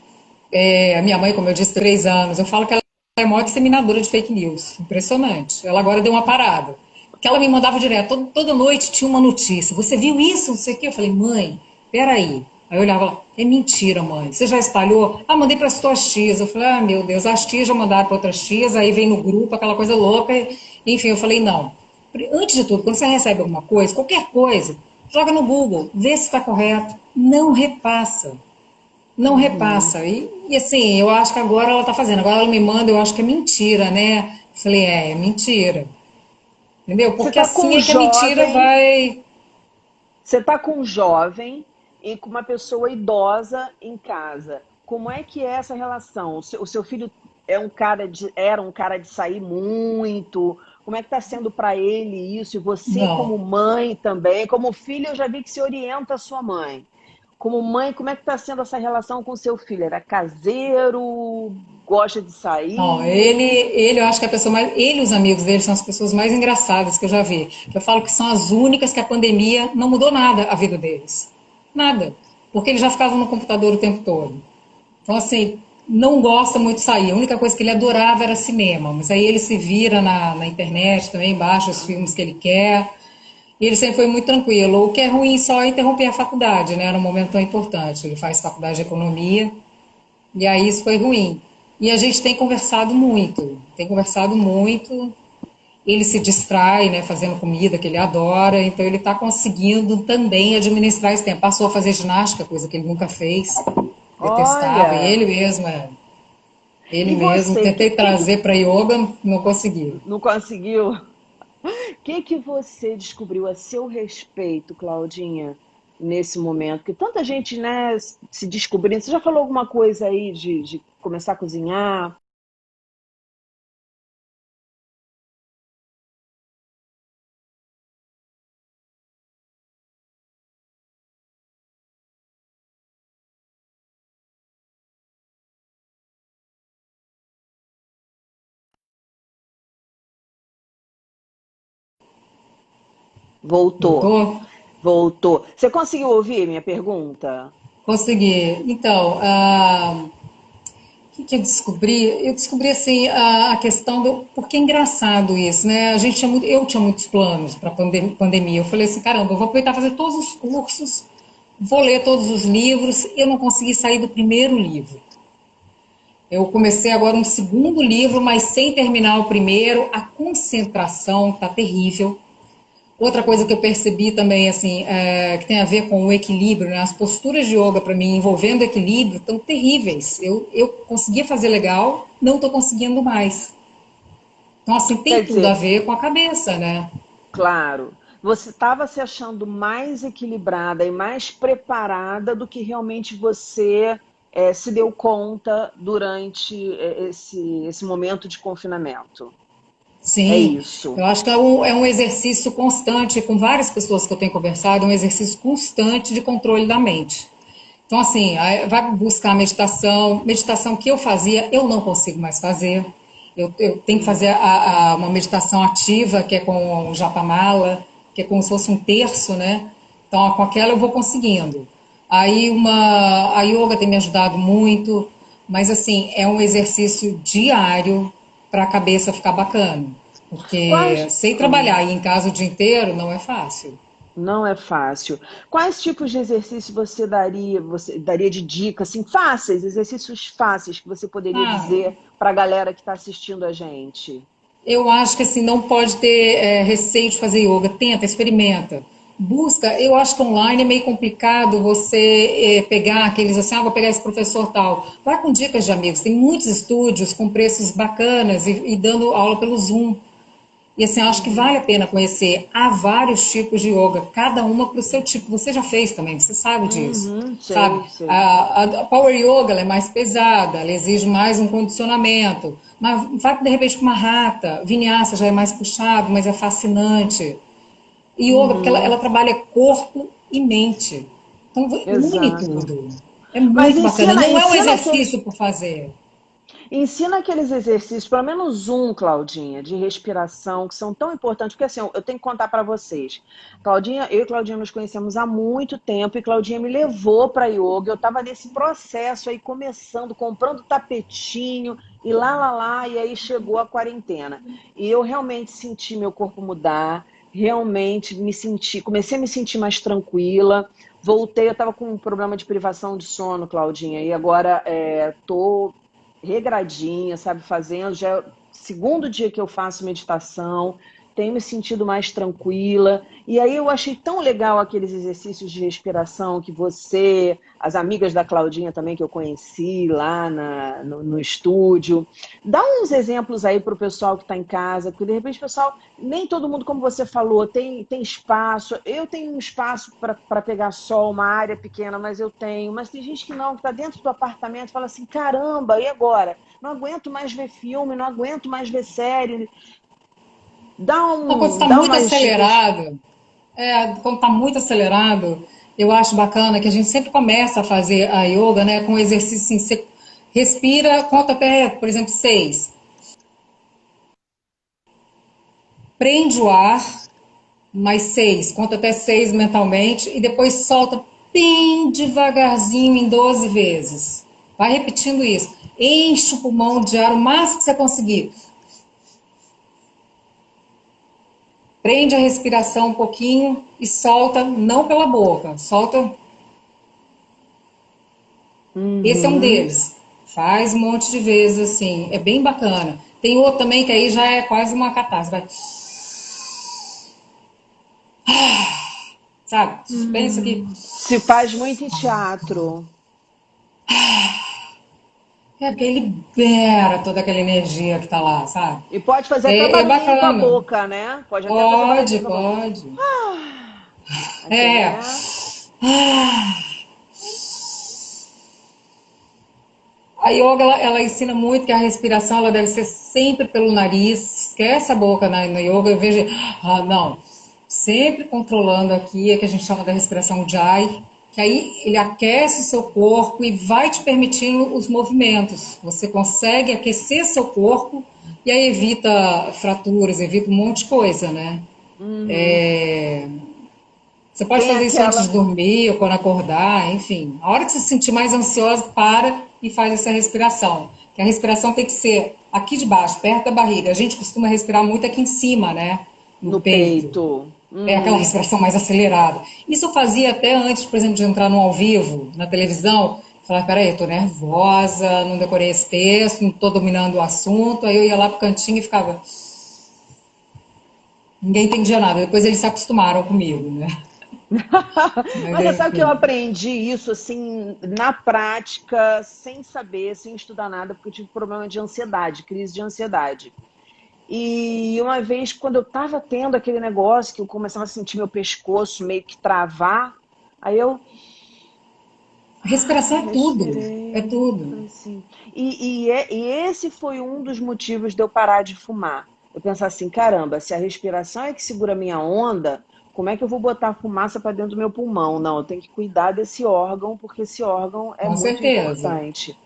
Speaker 2: A minha mãe, como eu disse, 3 anos, eu falo que ela é a maior disseminadora de fake news. Impressionante. Ela agora deu uma parada. Porque ela me mandava direto, toda noite tinha uma notícia. Você viu isso? Não sei o quê. Eu falei, mãe, peraí. Aí eu olhava lá, é mentira, mãe. Você já espalhou? Mandei para as tuas tias. Eu falei, meu Deus, as tias já mandaram para outras tias, aí vem no grupo, aquela coisa louca. Enfim, eu falei, não. Antes de tudo, quando você recebe alguma coisa, qualquer coisa, joga no Google, vê se está correto. Não repassa. Não
Speaker 1: Uhum.
Speaker 2: repassa. Assim, eu acho que agora ela está fazendo. Agora ela me manda, eu acho que é mentira, né? Falei, é mentira. Entendeu?
Speaker 1: Você
Speaker 2: Porque
Speaker 1: está com
Speaker 2: assim
Speaker 1: um
Speaker 2: é que a mentira
Speaker 1: jovem,
Speaker 2: vai.
Speaker 1: você está com um jovem e com uma pessoa idosa em casa. Como é que é essa relação? O seu filho era um cara de sair muito? Como é que está sendo para ele isso? E você, como
Speaker 2: Não.
Speaker 1: mãe também, como filha, eu já vi que se orienta a sua mãe. Como mãe, como é que está sendo essa relação com o seu filho? Era caseiro? Gosta de
Speaker 2: Não,
Speaker 1: sair?
Speaker 2: eu acho que a pessoa mais, ele e os amigos dele são as pessoas mais engraçadas que eu já vi. Eu falo que são as únicas que a pandemia não mudou nada a vida deles. Nada. Porque eles já ficavam no computador o tempo todo. Então, assim, não gosta muito de sair. A única coisa que ele adorava era cinema. Mas aí ele se vira na internet também, baixa os filmes que ele quer. E ele sempre foi muito tranquilo. O que é ruim só é interromper a faculdade, né? Num momento tão importante. Ele faz faculdade de economia. E aí isso foi ruim. E a gente tem conversado muito. Tem conversado muito. Ele se distrai, né? Fazendo comida que ele adora. Então ele está conseguindo também administrar esse tempo. Passou a fazer ginástica, coisa que ele nunca fez. Detestava. E
Speaker 1: Olha,
Speaker 2: ele mesmo, é. Ele
Speaker 1: e
Speaker 2: mesmo.
Speaker 1: você,
Speaker 2: Tentei trazer para yoga, não consegui.
Speaker 1: não conseguiu? Que você descobriu a seu respeito, Claudinha, nesse momento? Que tanta gente, né, se descobrindo. Você já falou alguma coisa aí de começar a cozinhar? Voltou,
Speaker 2: Voltou?
Speaker 1: voltou. Você conseguiu ouvir minha pergunta?
Speaker 2: Consegui. Então, o que eu descobri? Eu descobri assim a questão do porque é engraçado isso, né? A gente tinha muito, eu tinha muitos planos para pandemia. Eu falei assim, caramba, eu vou aproveitar fazer todos os cursos, vou ler todos os livros. Eu não consegui sair do primeiro livro. Eu comecei agora um segundo livro, mas sem terminar o primeiro. A concentração está terrível. Outra coisa que eu percebi também, assim, que tem a ver com o equilíbrio, né? As posturas de yoga, para mim, envolvendo equilíbrio, estão terríveis. Eu conseguia fazer legal, não estou conseguindo mais. Então, assim,
Speaker 1: Quer
Speaker 2: tem tudo a
Speaker 1: dizer,
Speaker 2: ver com a cabeça, né?
Speaker 1: claro, você estava se achando mais equilibrada e mais preparada do que realmente você se deu conta durante esse momento de confinamento. É
Speaker 2: Sim,
Speaker 1: isso.
Speaker 2: eu acho que é um exercício constante, com várias pessoas que eu tenho conversado, é um exercício constante de controle da mente. Então, assim, vai buscar meditação. Meditação que eu fazia, eu não consigo mais fazer. Eu tenho que fazer uma meditação ativa, que é com o Japamala, que é como se fosse um terço, né? Então, com aquela eu vou conseguindo. Aí, a yoga tem me ajudado muito, mas, assim, é um exercício diário para a cabeça ficar bacana. Porque
Speaker 1: Quais.
Speaker 2: sem trabalhar aí em casa o dia inteiro não é fácil.
Speaker 1: Não é fácil. Quais tipos de exercício você daria de dica, assim, fáceis, exercícios fáceis que você poderia
Speaker 2: Ah,
Speaker 1: dizer para a galera que está assistindo a gente?
Speaker 2: eu acho que assim, não pode ter receio de fazer yoga. Tenta, experimenta. Busca, eu acho que online é meio complicado você pegar aqueles assim, vou pegar esse professor tal. Vai com dicas de amigos. Tem muitos estúdios com preços bacanas e dando aula pelo Zoom. E assim, acho que vale a pena conhecer. Há vários tipos de yoga, cada uma para o seu tipo. Você já fez também, você sabe disso.
Speaker 1: Uhum,
Speaker 2: Sabe?
Speaker 1: sei, sei.
Speaker 2: A Power Yoga ela é mais pesada, ela exige mais um condicionamento. Mas vai de repente com uma rata. Vinyasa já é mais puxado, mas é fascinante. Yoga, porque ela
Speaker 1: Uhum,
Speaker 2: trabalha corpo e mente. Então, une
Speaker 1: exato.
Speaker 2: tudo. É
Speaker 1: Mas
Speaker 2: muito bacana.
Speaker 1: ensina,
Speaker 2: Não é um
Speaker 1: ensina aqueles,
Speaker 2: exercício por fazer.
Speaker 1: ensina aqueles exercícios, pelo menos um, Claudinha, de respiração, que são tão importantes, porque assim, eu tenho que contar para vocês. Claudinha, eu e Claudinha nos conhecemos há muito tempo e Claudinha me levou para yoga. Eu estava nesse processo aí, começando, comprando tapetinho e lá, e aí chegou a quarentena. E eu realmente senti meu corpo mudar, realmente me senti, comecei a me sentir mais tranquila. Voltei, eu estava com um problema de privação de sono, Claudinha, e agora estou regradinha, sabe, fazendo. Já é o segundo dia que eu faço meditação. tenho me sentido mais tranquila. E aí eu achei tão legal aqueles exercícios de respiração que você, as amigas da Claudinha também que eu conheci lá no estúdio. Dá uns exemplos aí para o pessoal que está em casa, porque de repente, pessoal, nem todo mundo, como você falou, tem espaço. Eu tenho um espaço para pegar sol, uma área pequena, mas eu tenho. Mas tem gente que não, que está dentro do apartamento e fala assim, caramba, e agora? Não aguento mais ver filme, não aguento mais ver série.
Speaker 2: Quando está
Speaker 1: Dá
Speaker 2: muito
Speaker 1: umas dicas.
Speaker 2: acelerado, quando está muito acelerado, eu acho bacana que a gente sempre começa a fazer a yoga, né, com exercício assim, você respira, conta até, por exemplo, 6. Prende o ar, mais 6. Conta até 6 mentalmente e depois solta bem devagarzinho em 12 vezes. Vai repetindo isso. Enche o pulmão de ar o máximo que você conseguir. Prende a respiração um pouquinho e solta, não pela boca, solta. Esse é um
Speaker 1: Uhum.
Speaker 2: deles. Faz um monte de vezes assim, é bem bacana. Tem outro também que aí já é quase uma catarse. Vai, sabe? Pensa que
Speaker 1: Se faz muito em teatro.
Speaker 2: porque ele libera toda aquela energia que tá lá, sabe?
Speaker 1: E pode fazer até
Speaker 2: É
Speaker 1: barulhinho com a
Speaker 2: bacana.
Speaker 1: boca, né? Pode até fazer
Speaker 2: Pode,
Speaker 1: barulhinho com a boca.
Speaker 2: pode. É.
Speaker 1: Até.
Speaker 2: A yoga, ela ensina muito que a respiração ela deve ser sempre pelo nariz. Esquece a boca no yoga. Eu vejo, não. Sempre controlando aqui, é que a gente chama da respiração Jai, que aí ele aquece o seu corpo e vai te permitindo os movimentos. Você consegue aquecer seu corpo e aí evita fraturas, evita um monte de coisa, né?
Speaker 1: Uhum.
Speaker 2: Você pode
Speaker 1: Tem
Speaker 2: fazer isso antes de
Speaker 1: aquela.
Speaker 2: dormir ou quando acordar, enfim. A hora que você se sentir mais ansiosa, para e faz essa respiração. Que a respiração tem que ser aqui de baixo, perto da barriga. A gente costuma respirar muito aqui em cima, né? No
Speaker 1: No
Speaker 2: peito.
Speaker 1: peito.
Speaker 2: É aquela
Speaker 1: Uhum.
Speaker 2: respiração mais acelerada. Isso eu fazia até antes, por exemplo, de entrar no ao vivo, na televisão. Falar, peraí, eu tô nervosa, não decorei esse texto, não tô dominando o assunto. Aí eu ia lá pro cantinho e ficava... Ninguém entendia nada. Depois eles se acostumaram comigo, né? Mas
Speaker 1: Mas você sabe que eu
Speaker 2: enfim.
Speaker 1: aprendi isso assim na prática, sem saber, sem estudar nada, porque eu tive problema de ansiedade, crise de ansiedade. E uma vez, quando eu estava tendo aquele negócio, que eu começava a sentir meu pescoço meio que travar, aí eu
Speaker 2: Respiração é tudo. É
Speaker 1: respirei,
Speaker 2: tudo.
Speaker 1: falei assim. E esse foi um dos motivos de eu parar de fumar. Eu pensar assim, caramba, se a respiração é que segura a minha onda, como é que eu vou botar fumaça para dentro do meu pulmão? Não, eu tenho que cuidar desse órgão, porque esse órgão é
Speaker 2: Com
Speaker 1: muito
Speaker 2: certeza.
Speaker 1: importante.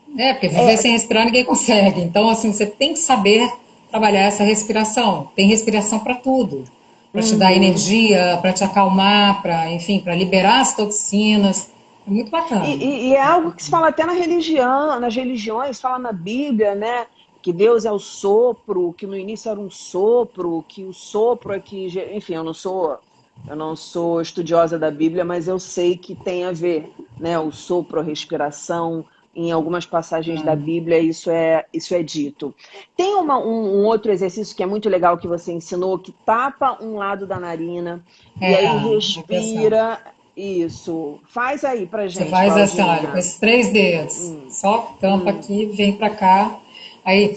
Speaker 2: Porque viver
Speaker 1: É,
Speaker 2: sem respirar ninguém consegue. Então, assim, você tem que saber trabalhar essa respiração. Tem respiração para tudo. Para te dar
Speaker 1: uhum.
Speaker 2: energia, para te acalmar, para, enfim, para liberar as toxinas. É muito bacana.
Speaker 1: E é algo que se fala até na religião, nas religiões, fala na Bíblia, né? Que Deus é o sopro, que no início era um sopro, que o sopro é que, enfim, eu não sou estudiosa da Bíblia, mas eu sei que tem a ver, né? O sopro, a respiração, em algumas passagens da Bíblia isso é dito. Tem um outro exercício que é muito legal que você ensinou, que tapa um lado da narina e aí
Speaker 2: Respiração.
Speaker 1: respira. Isso. Faz aí pra
Speaker 2: Você
Speaker 1: gente,
Speaker 2: faz assim, olha, com
Speaker 1: Claudinha.
Speaker 2: esses 3 dedos. Só tampa
Speaker 1: Hum.
Speaker 2: aqui, vem para cá. Aí,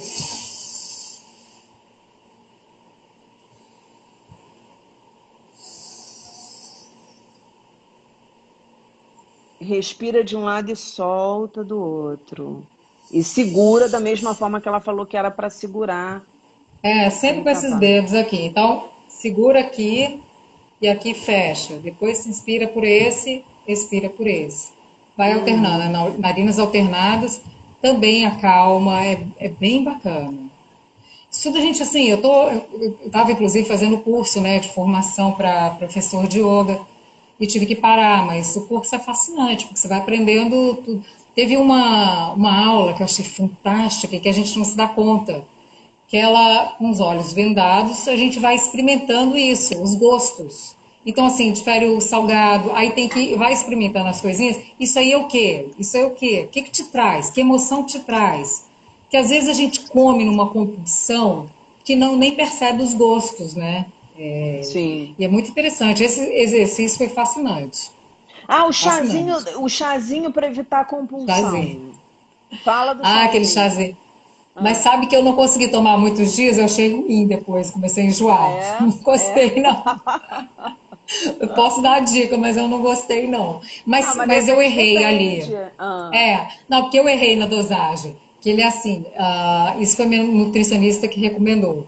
Speaker 1: Respira de um lado e solta do outro. E segura da mesma forma que ela falou que era para segurar,
Speaker 2: sempre
Speaker 1: sem
Speaker 2: com esses
Speaker 1: tapar.
Speaker 2: dedos aqui. Então, segura aqui e aqui fecha. Depois inspira por esse, expira por esse. Vai alternando,
Speaker 1: Uhum.
Speaker 2: narinas alternadas, também acalma, é bem bacana. Isso tudo, gente, assim, eu estava inclusive fazendo curso, né, de formação para professor de yoga e tive que parar, mas o curso é fascinante, porque você vai aprendendo tudo. Teve uma aula que eu achei fantástica e que a gente não se dá conta, que ela, com os olhos vendados, a gente vai experimentando isso, os gostos. Então, assim, difere o salgado, aí tem que vai experimentando as coisinhas. Isso aí é o quê? Isso aí é o quê? O que que te traz? Que emoção te traz? Que às vezes a gente come numa compulsão que não nem percebe os gostos, né?
Speaker 1: Sim.
Speaker 2: E é muito interessante. Esse exercício foi fascinante.
Speaker 1: Ah,
Speaker 2: Fascinante.
Speaker 1: o chazinho para evitar a
Speaker 2: Chazinho.
Speaker 1: compulsão. Fala do
Speaker 2: Ah, aquele
Speaker 1: chazinho.
Speaker 2: chazinho. Mas
Speaker 1: Ah,
Speaker 2: sabe que eu não consegui tomar muitos dias, eu achei ruim depois, comecei a enjoar.
Speaker 1: é,
Speaker 2: Não
Speaker 1: é.
Speaker 2: gostei, não. Eu posso dar a dica, mas eu não gostei, não.
Speaker 1: Ah, mas de
Speaker 2: Mas eu
Speaker 1: repente
Speaker 2: errei
Speaker 1: depende.
Speaker 2: ali. Não, porque eu errei na dosagem. Que ele é assim, isso foi minha nutricionista que recomendou.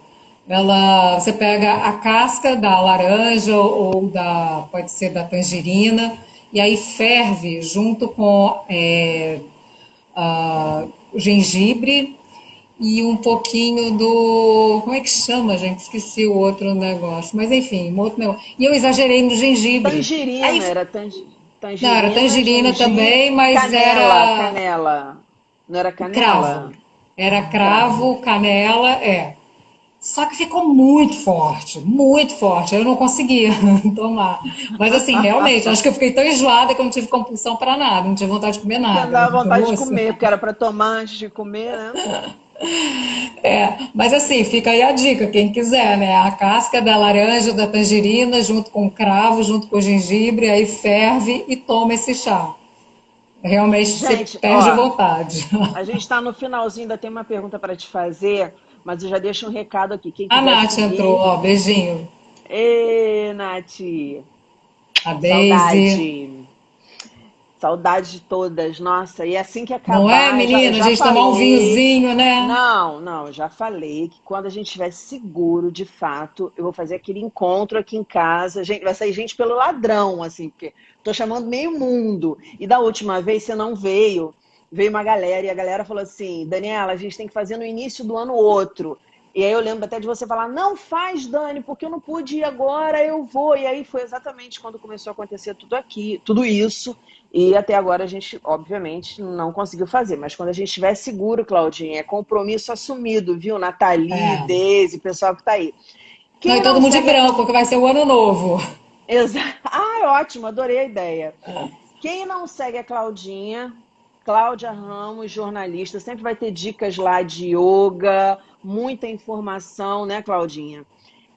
Speaker 2: Você pega a casca da laranja ou pode ser da tangerina, e aí ferve junto com o gengibre e um pouquinho do. Como é que chama, gente? Esqueci o outro negócio. Mas enfim, um outro negócio. E eu exagerei no gengibre. Aí,
Speaker 1: Tangerina, era
Speaker 2: não, era
Speaker 1: tangerina,
Speaker 2: tangerina
Speaker 1: gengibre,
Speaker 2: também, mas
Speaker 1: canela,
Speaker 2: era
Speaker 1: canela. Não era
Speaker 2: cravo.
Speaker 1: canela?
Speaker 2: Era
Speaker 1: Cravo.
Speaker 2: cravo, canela, é. Só que ficou muito forte, muito forte. Eu não conseguia tomar. Mas assim, realmente, acho que eu fiquei tão enjoada que eu não tive compulsão para nada, não tive vontade de comer
Speaker 1: Que
Speaker 2: nada.
Speaker 1: andava vontade de
Speaker 2: Grosso.
Speaker 1: comer, porque era para tomar antes de comer, né?
Speaker 2: Mas assim, fica aí a dica, quem quiser, né? A casca da laranja, da tangerina, junto com o cravo, junto com o gengibre, aí ferve e toma esse chá. Realmente você
Speaker 1: Gente,
Speaker 2: perde a
Speaker 1: ó,
Speaker 2: vontade.
Speaker 1: a gente está no finalzinho, ainda tem uma pergunta para te fazer, mas eu já deixo um recado aqui. Quem
Speaker 2: A
Speaker 1: quiser
Speaker 2: Nath entrou,
Speaker 1: seguir.
Speaker 2: ó, beijinho.
Speaker 1: Ê, Nath,
Speaker 2: A Daisy.
Speaker 1: saudade. Saudade de todas. Nossa, e assim que
Speaker 2: Não é,
Speaker 1: acabar, eu
Speaker 2: menina? A
Speaker 1: já
Speaker 2: gente tomar um
Speaker 1: falei.
Speaker 2: vinhozinho, né?
Speaker 1: Não, não, eu já falei que quando a gente estiver seguro, de fato, eu vou fazer aquele encontro aqui em casa. Gente, vai sair gente pelo ladrão, assim, porque tô chamando meio mundo. E da última vez você não veio, veio uma galera e a galera falou assim: Daniela, a gente tem que fazer no início do ano outro. E aí eu lembro até de você falar: não faz, Dani, porque eu não pude ir agora, eu vou. E aí foi exatamente quando começou a acontecer tudo aqui, tudo isso. E até agora a gente, obviamente, não conseguiu fazer. Mas quando a gente estiver seguro, Claudinha, é compromisso assumido, viu? Nathalie,
Speaker 2: É.
Speaker 1: Deise, pessoal que tá aí.
Speaker 2: Não, e
Speaker 1: Quem
Speaker 2: todo
Speaker 1: não
Speaker 2: mundo de
Speaker 1: segue a
Speaker 2: branco, que vai ser o ano novo.
Speaker 1: Ah, ótimo, adorei a ideia. Quem não segue a Claudinha, Cláudia Ramos, jornalista, sempre vai ter dicas lá de yoga, muita informação, né, Claudinha?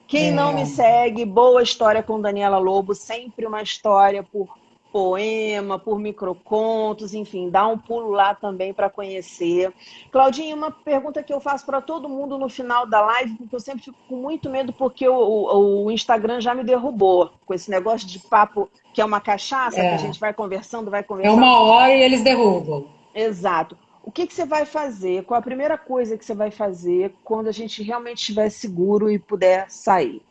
Speaker 1: Quem não me
Speaker 2: É,
Speaker 1: segue, Boa História com Daniela Lobo, sempre uma história por poema, por microcontos, enfim, dá um pulo lá também para conhecer. Claudinha, uma pergunta que eu faço para todo mundo no final da live, porque eu sempre fico com muito medo, porque o Instagram já me derrubou com esse negócio de papo que é uma cachaça, que a
Speaker 2: é.
Speaker 1: gente vai
Speaker 2: É
Speaker 1: conversando.
Speaker 2: uma hora e eles derrubam.
Speaker 1: Exato. O que que você vai fazer? Qual a primeira coisa que você vai fazer quando a gente realmente estiver seguro e puder sair?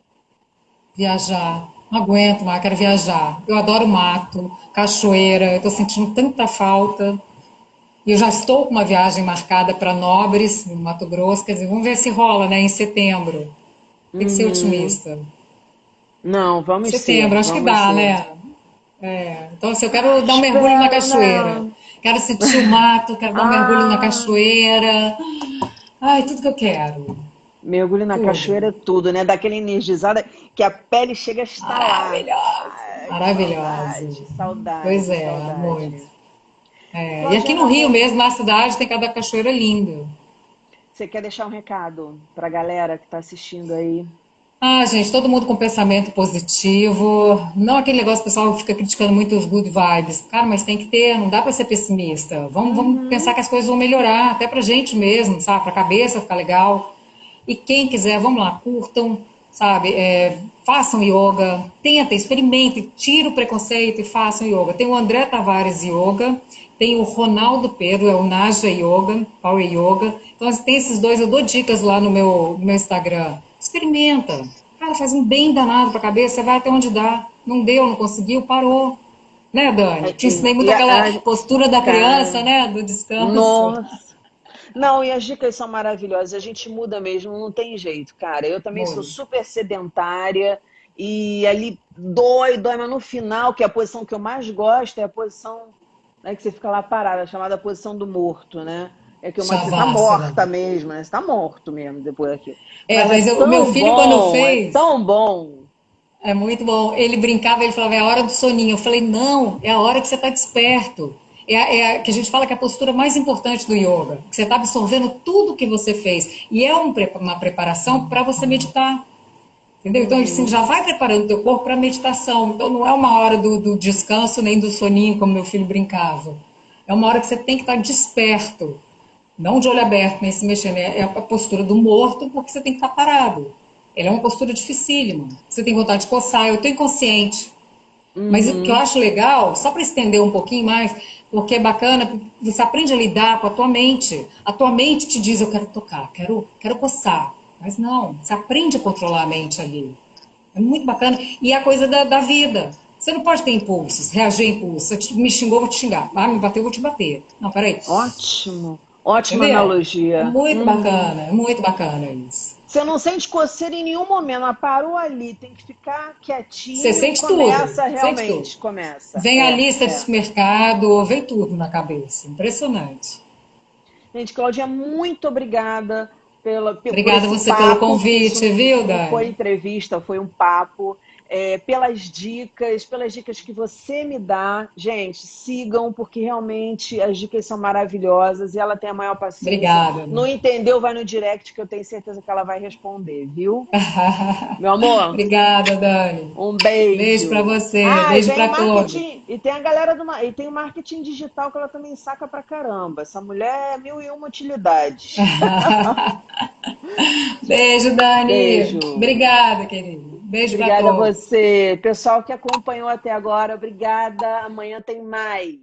Speaker 2: Viajar. Não aguento mais, quero viajar. Eu adoro mato, cachoeira, eu estou sentindo tanta falta. E eu já estou com uma viagem marcada para Nobres, no Mato Grosso. Quer dizer, vamos ver se rola, né, em setembro. Tem que ser
Speaker 1: Uhum.
Speaker 2: otimista.
Speaker 1: Não, vamos ser,
Speaker 2: Setembro, acho que
Speaker 1: vamos
Speaker 2: dá,
Speaker 1: ser.
Speaker 2: né? Então, assim, eu
Speaker 1: Ah,
Speaker 2: quero dar um mergulho na
Speaker 1: espero,
Speaker 2: cachoeira.
Speaker 1: né?
Speaker 2: Quero sentir o mato, quero dar um mergulho na
Speaker 1: Ah,
Speaker 2: cachoeira. Ai, tudo que eu quero.
Speaker 1: mergulho na cachoeira é
Speaker 2: Tudo.
Speaker 1: tudo, né? Daquela energizada que a pele chega a estalar.
Speaker 2: Maravilhoso.
Speaker 1: Ai,
Speaker 2: Maravilhoso.
Speaker 1: saudade,
Speaker 2: Pois
Speaker 1: saudade,
Speaker 2: é, muito.
Speaker 1: saudade.
Speaker 2: E aqui
Speaker 1: Claudinha,
Speaker 2: no
Speaker 1: meu
Speaker 2: Rio
Speaker 1: amor,
Speaker 2: mesmo, na cidade, tem cada cachoeira linda.
Speaker 1: você quer deixar um recado pra galera que tá assistindo aí?
Speaker 2: Ah, gente, todo mundo com pensamento positivo. Não aquele negócio, pessoal, que fica criticando muito os good vibes. Cara, mas tem que ter, não dá para ser pessimista. Vamos pensar
Speaker 1: Uhum.
Speaker 2: que as coisas vão melhorar, até pra gente mesmo, sabe? Pra cabeça ficar legal. E quem quiser, vamos lá, curtam, sabe? Façam yoga, tentem, experimentem, tire o preconceito e façam yoga. Tem o André Tavares Yoga, tem o Ronaldo Pedro, é o Naja Yoga, Power Yoga. Então, assim, tem esses dois, eu dou dicas lá no meu Instagram. Experimenta. Cara, faz um bem danado para a cabeça, você vai até onde dá. Não deu, não conseguiu, parou. Né, Dani? Te ensinei muito aquela postura da criança,
Speaker 1: Cara,
Speaker 2: né? Do descanso.
Speaker 1: nossa. Não, e as dicas são maravilhosas. A gente muda mesmo, não tem jeito, cara. Eu também sou
Speaker 2: Muito.
Speaker 1: super sedentária e ali dói, mas no final, que é a posição que eu mais gosto, é a posição, né, que você fica lá parada, chamada posição do morto, né? É que você tá
Speaker 2: Shavasana.
Speaker 1: morta mesmo, né? Você tá morto mesmo depois daquilo. Mas
Speaker 2: O meu filho, quando
Speaker 1: é
Speaker 2: fez,
Speaker 1: tão bom.
Speaker 2: é muito bom. Ele brincava, ele falava, é a hora do soninho. Eu falei, não, é a hora que você está desperto. que a gente fala que é a postura mais importante do yoga. Que você está absorvendo tudo que você fez. E é uma preparação para você meditar. Entendeu? Então, assim, já vai preparando o teu corpo para a meditação. Então, não é uma hora do descanso nem do soninho, como meu filho brincava. É uma hora que você tem que estar desperto. Não de olho aberto, nem se mexendo. É a postura do morto, porque você tem que estar parado. Ela é uma postura dificílima. Você tem vontade de coçar. Eu estou inconsciente. Mas o que eu acho legal, só para estender um pouquinho mais, porque é bacana, você aprende a lidar com a tua mente. A tua mente te diz, eu quero tocar, quero coçar. Mas não, você aprende a controlar a mente ali. É muito bacana. E é a coisa da vida. Você não pode ter impulsos, reagir a impulsos. Você me xingou, vou te xingar. Ah, me bateu, vou te bater. Não, peraí.
Speaker 1: Ótimo. Ótima
Speaker 2: Entendeu?
Speaker 1: analogia.
Speaker 2: É muito bacana isso.
Speaker 1: Você não sente coceira em nenhum momento, mas parou ali, tem que ficar
Speaker 2: Você
Speaker 1: quietinho,
Speaker 2: sente tudo,
Speaker 1: começa
Speaker 2: sente tudo.
Speaker 1: realmente, começa.
Speaker 2: Vem a lista de supermercado, vem tudo na cabeça. Impressionante.
Speaker 1: Gente, Claudinha, muito obrigada por
Speaker 2: Obrigada a
Speaker 1: esse
Speaker 2: você pelo
Speaker 1: papo, que isso
Speaker 2: convite, viu,
Speaker 1: não foi
Speaker 2: Dani?
Speaker 1: entrevista, foi um papo. Pelas dicas que você me dá. Gente, sigam, porque realmente as dicas são maravilhosas e ela tem a maior paciência.
Speaker 2: Obrigada,
Speaker 1: Não
Speaker 2: Dani.
Speaker 1: entendeu, vai no direct que eu tenho certeza que ela vai responder, viu? Meu amor,
Speaker 2: Obrigada, Dani.
Speaker 1: um
Speaker 2: Beijo para
Speaker 1: beijo.
Speaker 2: você,
Speaker 1: Ah, e
Speaker 2: beijo
Speaker 1: tem o
Speaker 2: para todos.
Speaker 1: marketing, e tem a galera e tem o marketing digital que ela também saca pra caramba. Essa mulher é mil e uma utilidades.
Speaker 2: Beijo, Dani.
Speaker 1: Beijo.
Speaker 2: Obrigada, querido. Beijo para
Speaker 1: Obrigada a
Speaker 2: todos.
Speaker 1: você. Pessoal que acompanhou até agora, obrigada. Amanhã tem mais.